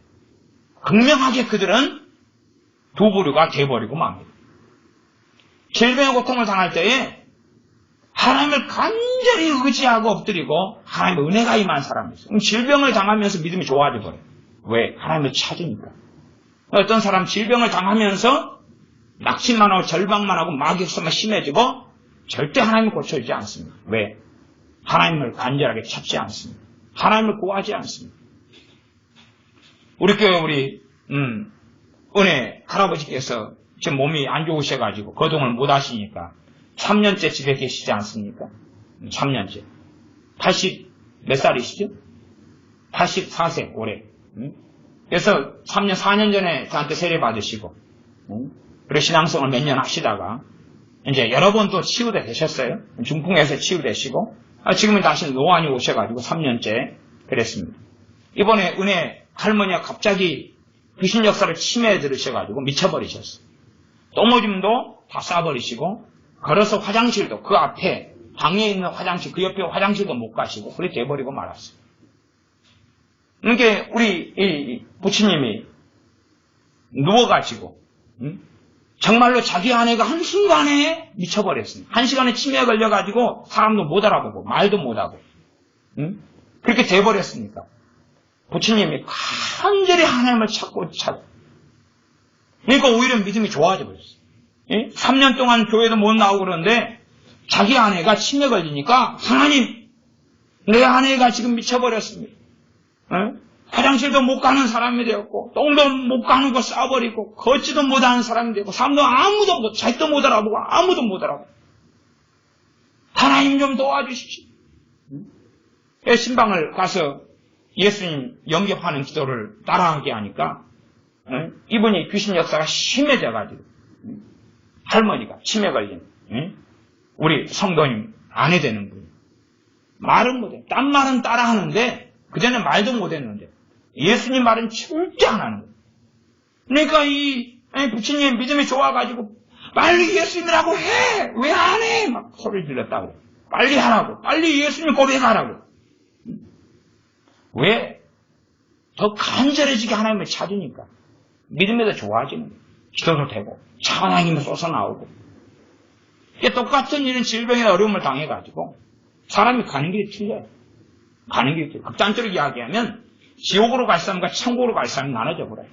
극명하게 그들은 두 부류가 돼버리고 맙니다. 질병의 고통을 당할 때에 하나님을 간절히 의지하고 엎드리고 하나님의 은혜가 임한 사람이 있어요. 질병을 당하면서 믿음이 좋아져 버려요. 왜? 하나님을 찾으니까. 어떤 사람 질병을 당하면서 낙심만 하고 절망만 하고 마귀성만 심해지고 절대 하나님을 고쳐주지 않습니다. 왜? 하나님을 간절하게 찾지 않습니다. 하나님을 구하지 않습니다. 우리 교회 은혜 할아버지께서 지금 몸이 안 좋으셔가지고 거동을 못 하시니까 3년째 집에 계시지 않습니까? 3년째. 80 몇 살이시죠? 84세 올해. 그래서 3년 4년 전에 저한테 세례 받으시고 그리고 신앙생활 몇 년 하시다가 이제 여러 번 또 치유돼 되셨어요. 중풍에서 치유되시고 지금은 다시 노안이 오셔가지고 3년째 그랬습니다. 이번에 은혜 할머니가 갑자기 귀신 역사를 치매에 들으셔가지고 미쳐버리셨어요. 똥오줌도 다 싸버리시고 걸어서 화장실도 그 앞에 방에 있는 화장실 그 옆에 화장실도 못 가시고 그렇게 돼버리고 말았어요. 그러니까 우리 이 부처님이 누워가지고 정말로 자기 아내가 한순간에 미쳐버렸습니다. 1시간에 치매에 걸려가지고 사람도 못 알아보고 말도 못하고 그렇게 돼버렸으니까 부처님이 간절히 하나님을 찾고 그러니까 오히려 믿음이 좋아져 버렸어요. 3년 동안 교회도 못 나오고 그러는데 자기 아내가 치매 걸리니까 하나님 내 아내가 지금 미쳐버렸습니다. 화장실도 못 가는 사람이 되었고 똥도 못 가는 거 싸버리고 걷지도 못하는 사람이 되고 사람도 자기도 못 알아보고 아무도 못 알아보고 하나님 좀 도와주십시오. 신방을 가서 예수님 영접하는 기도를 따라하게 하니까 이분이 귀신 역사가 심해져가지고 할머니가 치매 걸린 우리 성도님 아내 되는 분 말은 못해. 딴 말은 따라하는데 그전에 말도 못했는데 예수님 말은 절대 안 하는 거예요. 그러니까 이 부처님 믿음이 좋아가지고 빨리 예수님이라고 해! 왜 안 해? 막 소리 질렀다고. 빨리 하라고. 빨리 예수님 고백하라고. 왜? 더 간절해지게 하나님을 찾으니까 믿음이 더 좋아지는 거예요. 기도도 되고 찬양이 쏟아나오고 이게 똑같은 이런 질병이나 어려움을 당해가지고 사람이 가는 길이 틀려요. 가는 길이 틀려요. 극단적으로 이야기하면 지옥으로 갈 사람과 천국으로 갈 사람이 나눠져 버려요.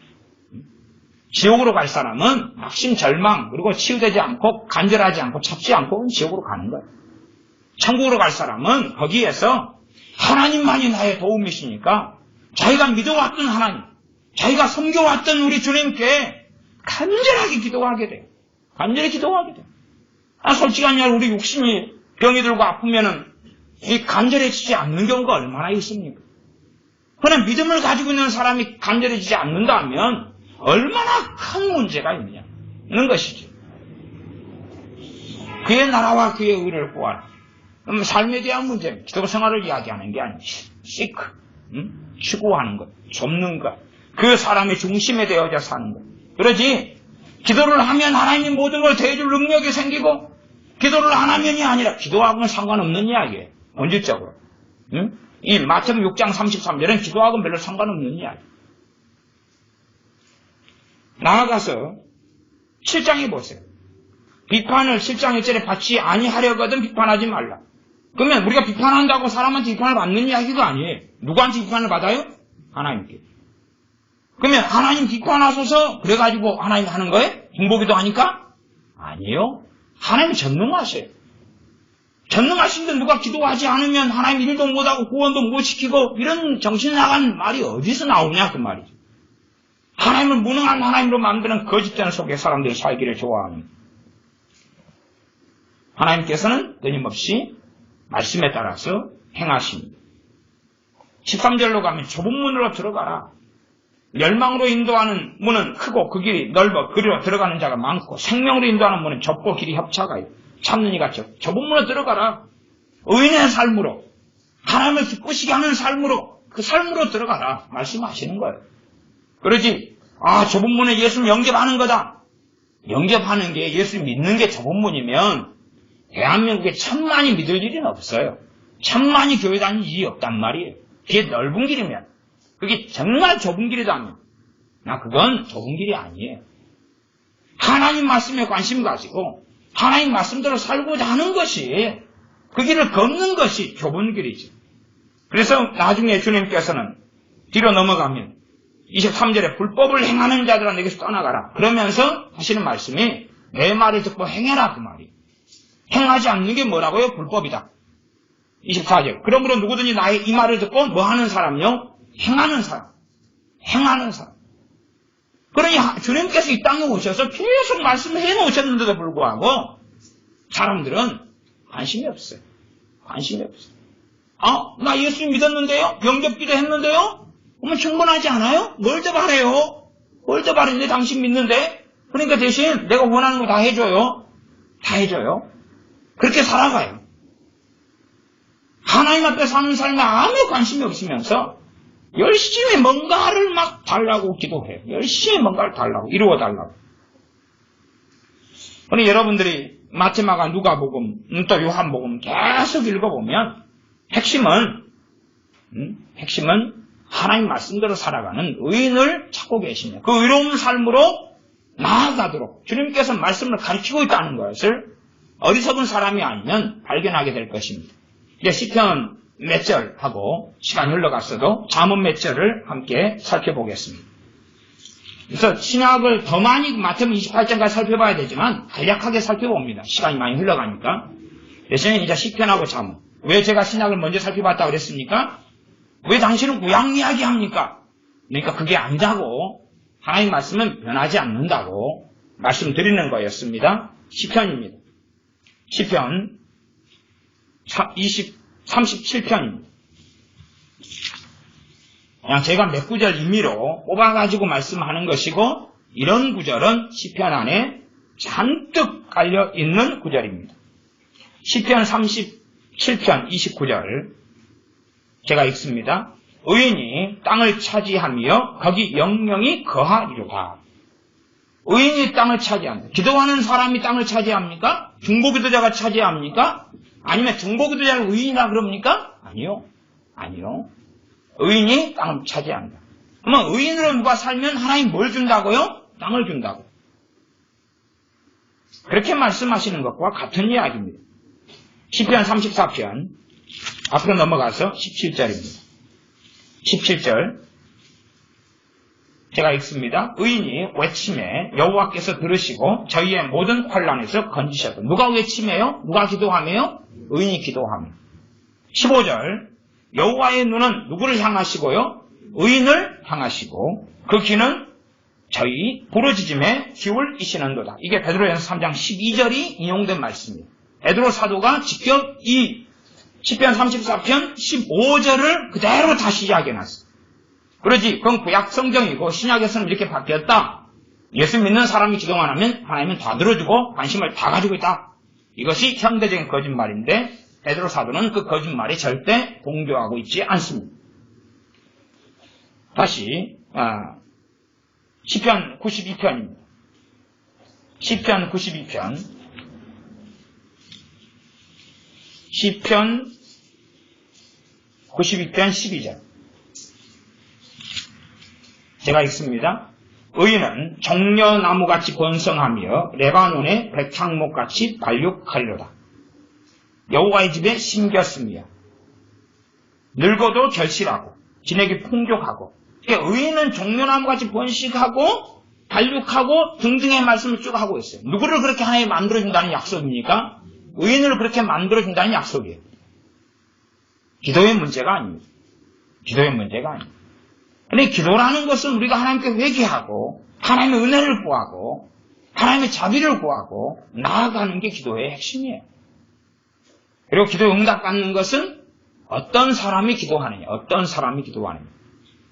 지옥으로 갈 사람은 낙심, 절망, 그리고 치유되지 않고 간절하지 않고 찾지 않고 지옥으로 가는 거예요. 천국으로 갈 사람은 거기에서 하나님만이 나의 도움이시니까 자기가 믿어왔던 하나님, 자기가 섬겨왔던 우리 주님께 간절하게 기도하게 돼요. 간절히 기도하게 돼요. 솔직한 말 우리 육신이 병이 들고 아프면은 이 간절해지지 않는 경우가 얼마나 있습니까? 그러나 믿음을 가지고 있는 사람이 간절해지지 않는다면 얼마나 큰 문제가 있느냐는 것이죠. 그의 나라와 그의 의를 구하라. 그럼 삶에 대한 문제는 기도 생활을 이야기하는 게 아니지. seek, 추구하는 것, 좁는 것, 그 사람의 중심에 되어져 사는 것. 그러지 기도를 하면 하나님이 모든 걸 대해줄 능력이 생기고 기도를 안 하면이 아니라 기도하고는 상관없는 이야기예요. 원칙적으로. 이 마태복음 6장 33절은 기도하고는 별로 상관없는 이야기. 나아가서 7장에 보세요. 비판을 7장 1절에 받지 아니하려거든 비판하지 말라. 그러면 우리가 비판한다고 사람한테 비판을 받는 이야기가 아니에요. 누구한테 비판을 받아요? 하나님께. 그러면 하나님 비판하소서 그래가지고 하나님 하는 거예요? 중보기도 하니까? 아니에요. 하나님 전능하세요. 전능하신데 누가 기도하지 않으면 하나님 일도 못하고 구원도 못 시키고 이런 정신 나간 말이 어디서 나오냐 그 말이죠. 하나님을 무능한 하나님으로 만드는 거짓된 속에 사람들이 살기를 좋아합니다. 하나님께서는 끊임없이 말씀에 따라서 행하십니다. 13절로 가면 좁은 문으로 들어가라. 멸망으로 인도하는 문은 크고 그 길이 넓어 그리로 들어가는 자가 많고 생명으로 인도하는 문은 좁고 길이 협차가 참는 이가 좁은 문으로 들어가라. 의인의 삶으로 하나님을 기쁘시게 하는 삶으로 그 삶으로 들어가라 말씀하시는 거예요. 그러지 좁은 문에 예수 영접하는 거다. 영접하는 게 예수 믿는 게 좁은 문이면 대한민국에 천만이 믿을 일은 없어요. 천만이 교회 다니는 일이 없단 말이에요. 그게 넓은 길이면 그게 정말 좁은 길이다면 그건 좁은 길이 아니에요. 하나님 말씀에 관심 가지고 하나님 말씀대로 살고자 하는 것이 그 길을 걷는 것이 좁은 길이죠. 그래서 나중에 주님께서는 뒤로 넘어가면 23절에 불법을 행하는 자들아 내게서 떠나가라. 그러면서 하시는 말씀이 내 말을 듣고 행해라 그 말이. 행하지 않는 게 뭐라고요? 불법이다. 24절. 그러므로 누구든지 나의 이 말을 듣고 뭐 하는 사람이요? 행하는 사람. 행하는 사람. 그러니 주님께서 이 땅에 오셔서 계속 말씀을 해놓으셨는데도 불구하고 사람들은 관심이 없어요. 관심이 없어요. 나 예수 믿었는데요? 영접기도 했는데요? 그러면 충분하지 않아요? 뭘 더 바래요? 뭘 더 바랬는데 당신 믿는데? 그러니까 대신 내가 원하는 거 다 해줘요. 다 해줘요. 그렇게 살아가요. 하나님 앞에 사는 삶에 아무 관심이 없으면서 열심히 뭔가를 막 달라고 기도해요. 열심히 뭔가를 달라고, 이루어달라고. 그러니 여러분들이 마태마가 누가복음, 또 요한복음 계속 읽어보면 핵심은 하나님 말씀대로 살아가는 의인을 찾고 계십니다. 그 의로운 삶으로 나아가도록 주님께서 말씀을 가르치고 있다는 것을 어리석은 사람이 아니면 발견하게 될 것입니다. 이제 시편 몇 절하고 시간이 흘러갔어도 잠언 몇 절을 함께 살펴보겠습니다. 그래서 신약을 더 많이 마태복음 28장까지 살펴봐야 되지만 간략하게 살펴봅니다. 시간이 많이 흘러가니까. 대신에 이제 시편하고 잠언. 왜 제가 신약을 먼저 살펴봤다고 그랬습니까? 왜 당신은 구약 이야기 합니까? 그러니까 그게 아니다고 하나님 말씀은 변하지 않는다고 말씀드리는 거였습니다. 시편입니다. 시편 37편입니다. 그냥 제가 몇 구절 임의로 뽑아가지고 말씀하는 것이고 이런 구절은 시편 안에 잔뜩 깔려있는 구절입니다. 시편 37편 29절 제가 읽습니다. 의인이 땅을 차지하며 거기 영영이 거하리로다. 의인이 땅을 차지합니다. 기도하는 사람이 땅을 차지합니까? 중보기도자가 차지합니까? 아니면 중보기도자를 의인이라 그럽니까? 아니요. 아니요. 의인이 땅을 차지합니다. 그러면 의인으로 누가 살면 하나님 뭘 준다고요? 땅을 준다고. 그렇게 말씀하시는 것과 같은 이야기입니다. 시편 34편 앞으로 넘어가서 17절입니다. 17절 제가 읽습니다. 의인이 외침에 여호와께서 들으시고 저희의 모든 환난에서 건지셨다. 누가 외침해요? 누가 기도하며요? 의인이 기도하며. 15절 여호와의 눈은 누구를 향하시고요? 의인을 향하시고 그 귀는 저희 부르짖음에 기울이시는도다. 이게 베드로전서 3장 12절이 인용된 말씀입니다. 베드로 사도가 직접 이 시편 34편 15절을 그대로 다시 이야기해놨어요. 그러지 그건 구약 성경이고 신약에서는 이렇게 바뀌었다. 예수 믿는 사람이 기도만 하면 하나님은 다 들어주고 관심을 다 가지고 있다. 이것이 현대적인 거짓말인데 베드로 사도는 그 거짓말에 절대 동조하고 있지 않습니다. 다시 시편 92편입니다. 시편 92편 시편 92편 12절 제가 읽습니다. 의인은 종려나무같이 번성하며 레바논의 백향목같이 발육하리로다. 여호와의 집에 심겼으며 늙어도 결실하고 진액이 풍족하고 의인은 종려나무같이 번식하고 발육하고 등등의 말씀을 쭉 하고 있어요. 누구를 그렇게 하나님이 만들어준다는 약속입니까? 의인을 그렇게 만들어준다는 약속이에요. 기도의 문제가 아닙니다. 기도의 문제가 아닙니다. 근데 기도라는 것은 우리가 하나님께 회개하고 하나님의 은혜를 구하고 하나님의 자비를 구하고 나아가는 게 기도의 핵심이에요. 그리고 기도에 응답받는 것은 어떤 사람이 기도하느냐, 어떤 사람이 기도하느냐.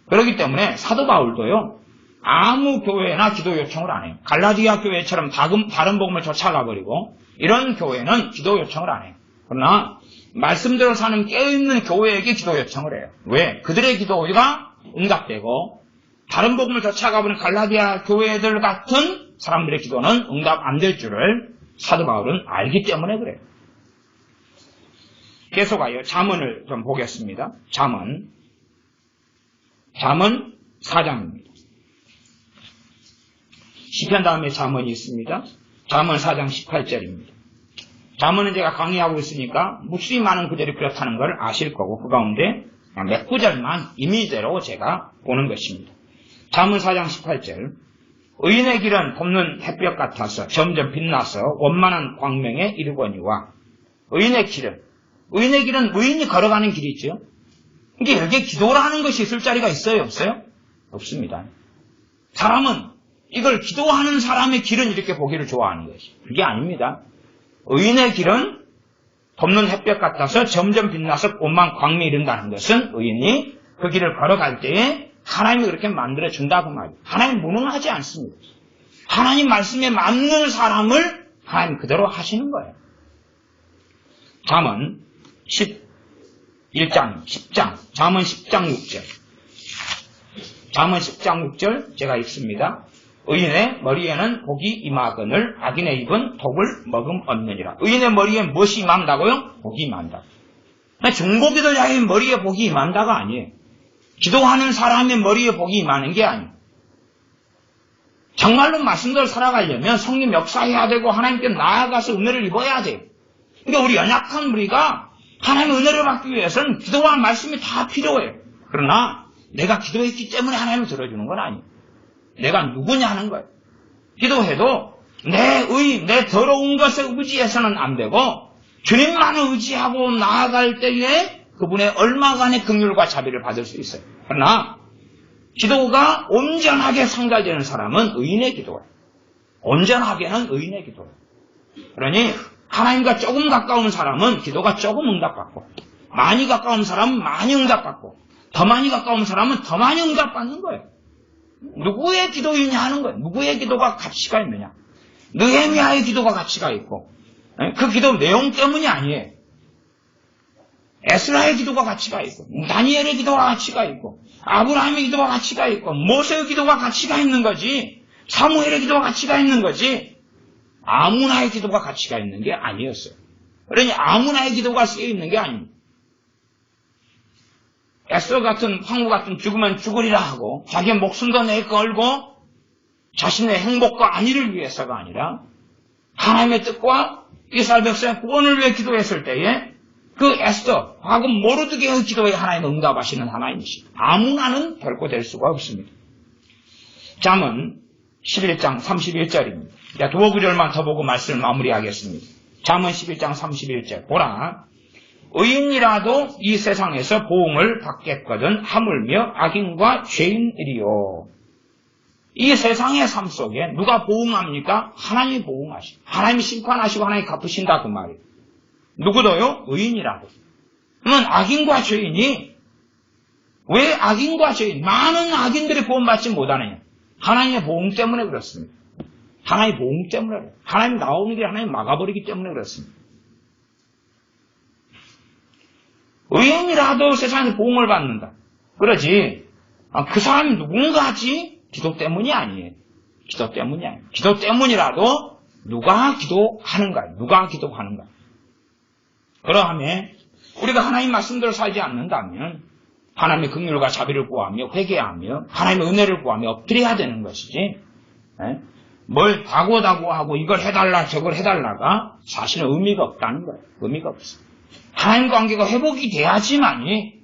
그렇기 때문에 사도 바울도요, 아무 교회나 기도 요청을 안 해요. 갈라디아 교회처럼 다른 복음을 쫓아가버리고 이런 교회는 기도 요청을 안 해요. 그러나 말씀대로 사는 깨어있는 교회에게 기도 요청을 해요. 왜? 그들의 기도가 응답되고 다른 복음을 쫓아가버린 갈라디아 교회들 같은 사람들의 기도는 응답 안 될 줄을 사도 바울은 알기 때문에 그래요. 계속하여 잠언을 좀 보겠습니다. 잠언 4장입니다. 시편 다음에 잠언이 있습니다. 잠언 4장 18절입니다. 잠언은 제가 강의하고 있으니까 묵수히 많은 구절이 그렇다는 걸 아실 거고 그 가운데 몇 구절만 임의대로 제가 보는 것입니다. 잠언 4장 18절 의인의 길은 돋는 햇볕 같아서 점점 빛나서 원만한 광명에 이르거니와 의인의 길은 의인이 걸어가는 길이죠. 이게 여기에 기도라는 것이 있을 자리가 있어요? 없어요? 없습니다. 사람은 이걸 기도하는 사람의 길은 이렇게 보기를 좋아하는 것이. 그게 아닙니다. 의인의 길은 돋는 햇볕 같아서 점점 빛나서 원만 광명에 이른다는 것은 의인이 그 길을 걸어갈 때에 하나님이 그렇게 만들어준다고 말이에요. 하나님 무능하지 않습니다. 하나님 말씀에 맞는 사람을 하나님 그대로 하시는 거예요. 잠언 10장, 잠언 10장 6절. 잠언 10장 6절 제가 읽습니다. 의인의 머리에는 복이 임하거늘 악인의 입은 독을 머금 얻느니라. 의인의 머리에 무엇이 임한다고요? 복이 임한다. 중보기도자의 머리에 복이 임한다가 아니에요. 기도하는 사람의 머리에 복이 임하는 게 아니에요. 정말로 말씀대로 살아가려면 성령 역사해야 되고 하나님께 나아가서 은혜를 입어야 돼요. 그러니까 우리 연약한 우리가 하나님의 은혜를 받기 위해서는 기도와 말씀이 다 필요해요. 그러나 내가 기도했기 때문에 하나님을 들어주는 건 아니에요. 내가 누구냐 하는 거예요. 기도해도 내 더러운 것에 의지해서는 안 되고 주님만을 의지하고 나아갈 때에 그분의 얼마간의 긍휼과 자비를 받을 수 있어요. 그러나 기도가 온전하게 상달되는 사람은 의인의 기도예요. 온전하게는 의인의 기도예요. 그러니 하나님과 조금 가까운 사람은 기도가 조금 응답받고 많이 가까운 사람은 많이 응답받고 더 많이 가까운 사람은 더 많이 응답받는 거예요. 누구의 기도이냐 하는 거예요. 누구의 기도가 가치가 있느냐. 느헤미야의 기도가 가치가 있고 그 기도 내용 때문이 아니에요. 에스라의 기도가 가치가 있고 다니엘의 기도가 가치가 있고 아브라함의 기도가 가치가 있고 모세의 기도가 가치가 있는 거지 사무엘의 기도가 가치가 있는 거지 아무나의 기도가 가치가 있는 게 아니었어요. 그러니 아무나의 기도가 쓰여 있는 게 아닙니다. 에스더 같은 황후 같은 죽으면 죽으리라 하고 자기의 목숨도 내걸고 자신의 행복과 안위를 위해서가 아니라 하나님의 뜻과 이스라엘 백성의 구원을 위해 기도했을 때에 그 에스더 하고 모르드게의 기도에 하나님 응답하시는 하나님이시다. 아무나는 결코 될 수가 없습니다. 잠언 11장 31절입니다. 자, 두어 구절만 더 보고 말씀을 마무리하겠습니다. 잠언 11장 31절. 보라, 의인이라도 이 세상에서 보응을 받겠거든 하물며 악인과 죄인이리요. 이 세상의 삶 속에 누가 보응합니까? 하나님이 보응하시고 하나님이 심판하시고 하나님이 갚으신다 그 말이에요. 누구도요? 의인이라도. 그러면 악인과 죄인이 왜 악인과 죄인, 많은 악인들이 보응받지 못하느냐? 하나님의 보응 때문에 그렇습니다. 하나님의 보응 때문에 그래요. 하나님 나오는 길에 하나님 막아버리기 때문에 그렇습니다. 의인이라도 세상에 보응을 받는다. 그러지 그 사람이 누군가지? 기도 때문이 아니에요. 기도 때문이 아니에요. 기도 때문이라도 누가 기도하는가? 누가 기도하는가? 그러하면 우리가 하나님 말씀대로 살지 않는다면 하나님의 긍휼과 자비를 구하며 회개하며 하나님의 은혜를 구하며 엎드려야 되는 것이지, 뭘 다고다고하고 이걸 해달라 저걸 해달라가 사실은 의미가 없다는 거예요. 의미가 없어. 하나님 관계가 회복이 돼야지만이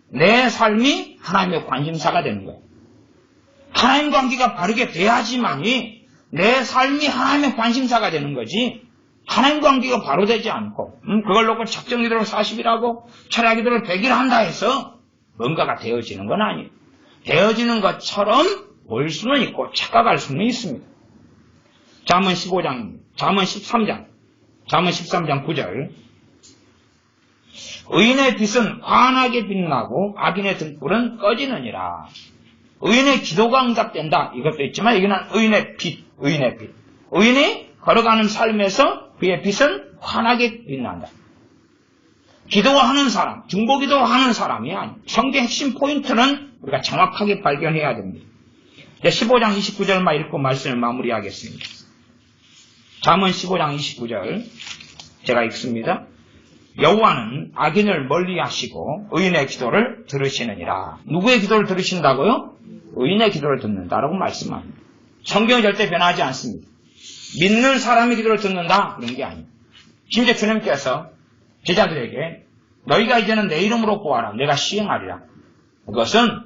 내 삶이 하나님의 관심사가 되는 거예요. 하나님 관계가 바르게 돼야지만이 내 삶이 하나님의 관심사가 되는 거지, 하나님 관계가 바로 되지 않고 그걸 놓고 작정기도를 40일하고 철야기도를 100일 한다 해서 뭔가가 되어지는 건 아니에요. 되어지는 것처럼 볼 수는 있고 착각할 수는 있습니다. 잠언 15장, 잠언 13장, 잠언 13장 9절. 의인의 빛은 환하게 빛나고 악인의 등불은 꺼지느니라. 의인의 기도가 응답된다. 이것도 있지만 여기는 의인의 빛, 의인의 빛. 의인이 걸어가는 삶에서 그의 빛은 환하게 빛난다. 기도하는 사람, 중보기도하는 사람이 아니에요. 성경 핵심 포인트는 우리가 정확하게 발견해야 됩니다. 15장 29절 만 읽고 말씀을 마무리하겠습니다. 잠언 15장 29절 제가 읽습니다. 여호와는 악인을 멀리하시고 의인의 기도를 들으시느니라. 누구의 기도를 들으신다고요? 의인의 기도를 듣는다라고 말씀합니다. 성경이 절대 변하지 않습니다. 믿는 사람의 기도를 듣는다 그런 게 아니에요. 심지어 주님께서 제자들에게 너희가 이제는 내 이름으로 구하라. 내가 시행하리라. 그것은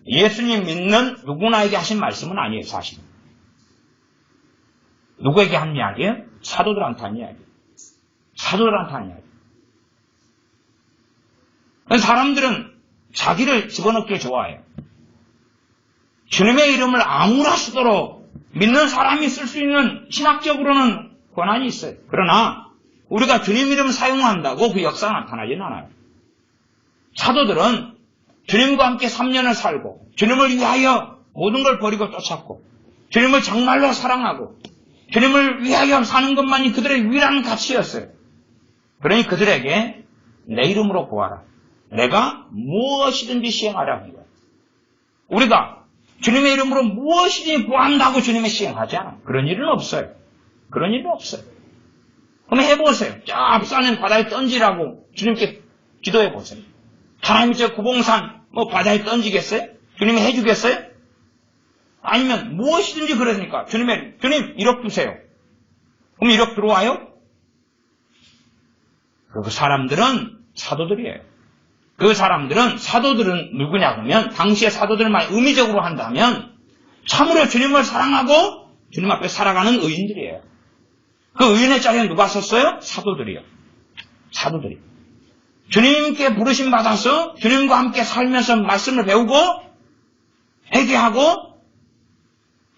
예수님 믿는 누구나에게 하신 말씀은 아니에요. 사실은. 누구에게 한 이야기예요? 사도들한테 한 이야기예요. 사도들한테 한 이야기예요. 사람들은 자기를 집어넣기를 좋아해요. 주님의 이름을 아무나 쓰도록 믿는 사람이 쓸 수 있는 신학적으로는 권한이 있어요. 그러나 우리가 주님 이름 사용한다고 그 역사가 나타나지는 않아요. 사도들은 주님과 함께 3년을 살고 주님을 위하여 모든 걸 버리고 쫓았고 주님을 정말로 사랑하고 주님을 위하여 사는 것만이 그들의 유일한 가치였어요. 그러니 그들에게 내 이름으로 구하라. 내가 무엇이든지 시행하라는 거예요. 우리가 주님의 이름으로 무엇이든지 구한다고 주님의 시행하지 않아요. 그런 일은 없어요. 그런 일은 없어요. 그럼 해보세요. 저 앞산은 바다에 던지라고 주님께 기도해보세요. 하나님이 저 구봉산 바다에 던지겠어요? 주님이 해주겠어요? 아니면 무엇이든지 그러니까 주님 1억 주세요. 그럼 1억 들어와요? 그 사람들은 사도들이에요. 그 사도들은 누구냐 그러면 당시의 사도들만 의미적으로 한다면 참으로 주님을 사랑하고 주님 앞에 살아가는 의인들이에요. 그 의인의 자리에 누가 섰어요? 사도들이요. 사도들이. 주님께 부르심 받아서 주님과 함께 살면서 말씀을 배우고 회개하고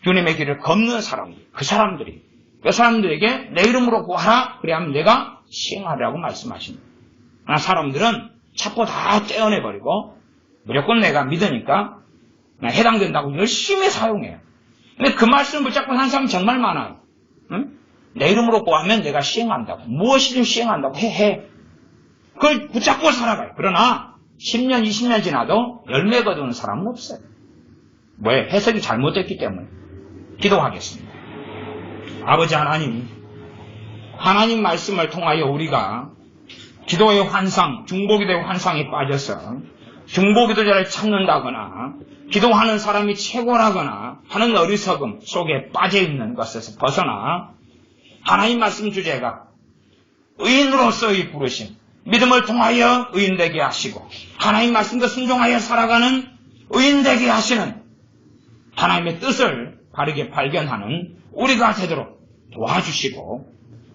주님의 길을 걷는 사람들. 그 사람들에게 내 이름으로 구하라. 그래야면 내가 시행하라고 말씀하십니다. 그러나 사람들은 자꾸 다 떼어내버리고 무조건 내가 믿으니까 해당된다고 열심히 사용해요. 근데 그 말씀을 붙잡고 사는 사람은 정말 많아요. 응? 내 이름으로 구하면 내가 시행한다고. 무엇이든 시행한다고 해. 그걸 붙잡고 살아가요. 그러나 10년, 20년 지나도 열매 거두는 사람은 없어요. 왜? 해석이 잘못됐기 때문에. 기도하겠습니다. 아버지 하나님, 하나님 말씀을 통하여 우리가 기도의 환상, 중보기도의 환상에 빠져서 중보기도자를 찾는다거나 기도하는 사람이 최고라거나 하는 어리석음 속에 빠져있는 것에서 벗어나 하나님 말씀 주제가 의인으로서의 부르심, 믿음을 통하여 의인되게 하시고 하나님 말씀과 순종하여 살아가는 의인되게 하시는 하나님의 뜻을 바르게 발견하는 우리가 되도록 도와주시고,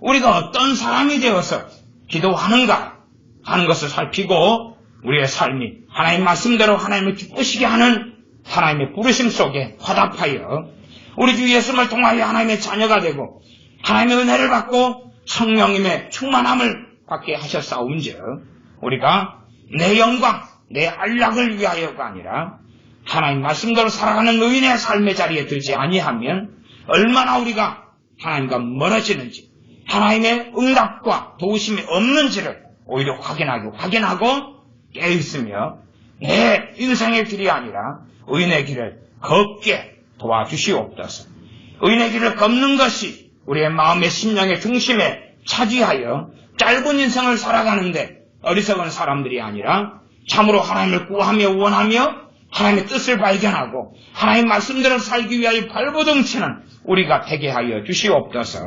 우리가 어떤 사람이 되어서 기도하는가 하는 것을 살피고, 우리의 삶이 하나님 말씀대로 하나님을 기쁘시게 하는 하나님의 부르심 속에 화답하여 우리 주 예수를 통하여 하나님의 자녀가 되고 하나님의 은혜를 받고 성령님의 충만함을 받게 하셨사온즉, 우리가 내 영광, 내 안락을 위하여가 아니라 하나님 말씀대로 살아가는 의인의 삶의 자리에 들지 아니하면 얼마나 우리가 하나님과 멀어지는지, 하나님의 응답과 도우심이 없는지를 오히려 확인하고 깨어있으며 내 인생의 길이 아니라 의인의 길을 걷게 도와주시옵소서. 의인의 길을 걷는 것이 우리의 마음의 심령의 중심에 차지하여 짧은 인생을 살아가는데 어리석은 사람들이 아니라 참으로 하나님을 구하며 원하며 하나님의 뜻을 발견하고 하나님 말씀대로 살기 위하여 발버둥치는 우리가 되게 하여 주시옵소서.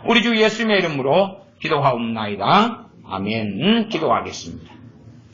우리 주 예수님의 이름으로 기도하옵나이다. 아멘. 기도하겠습니다.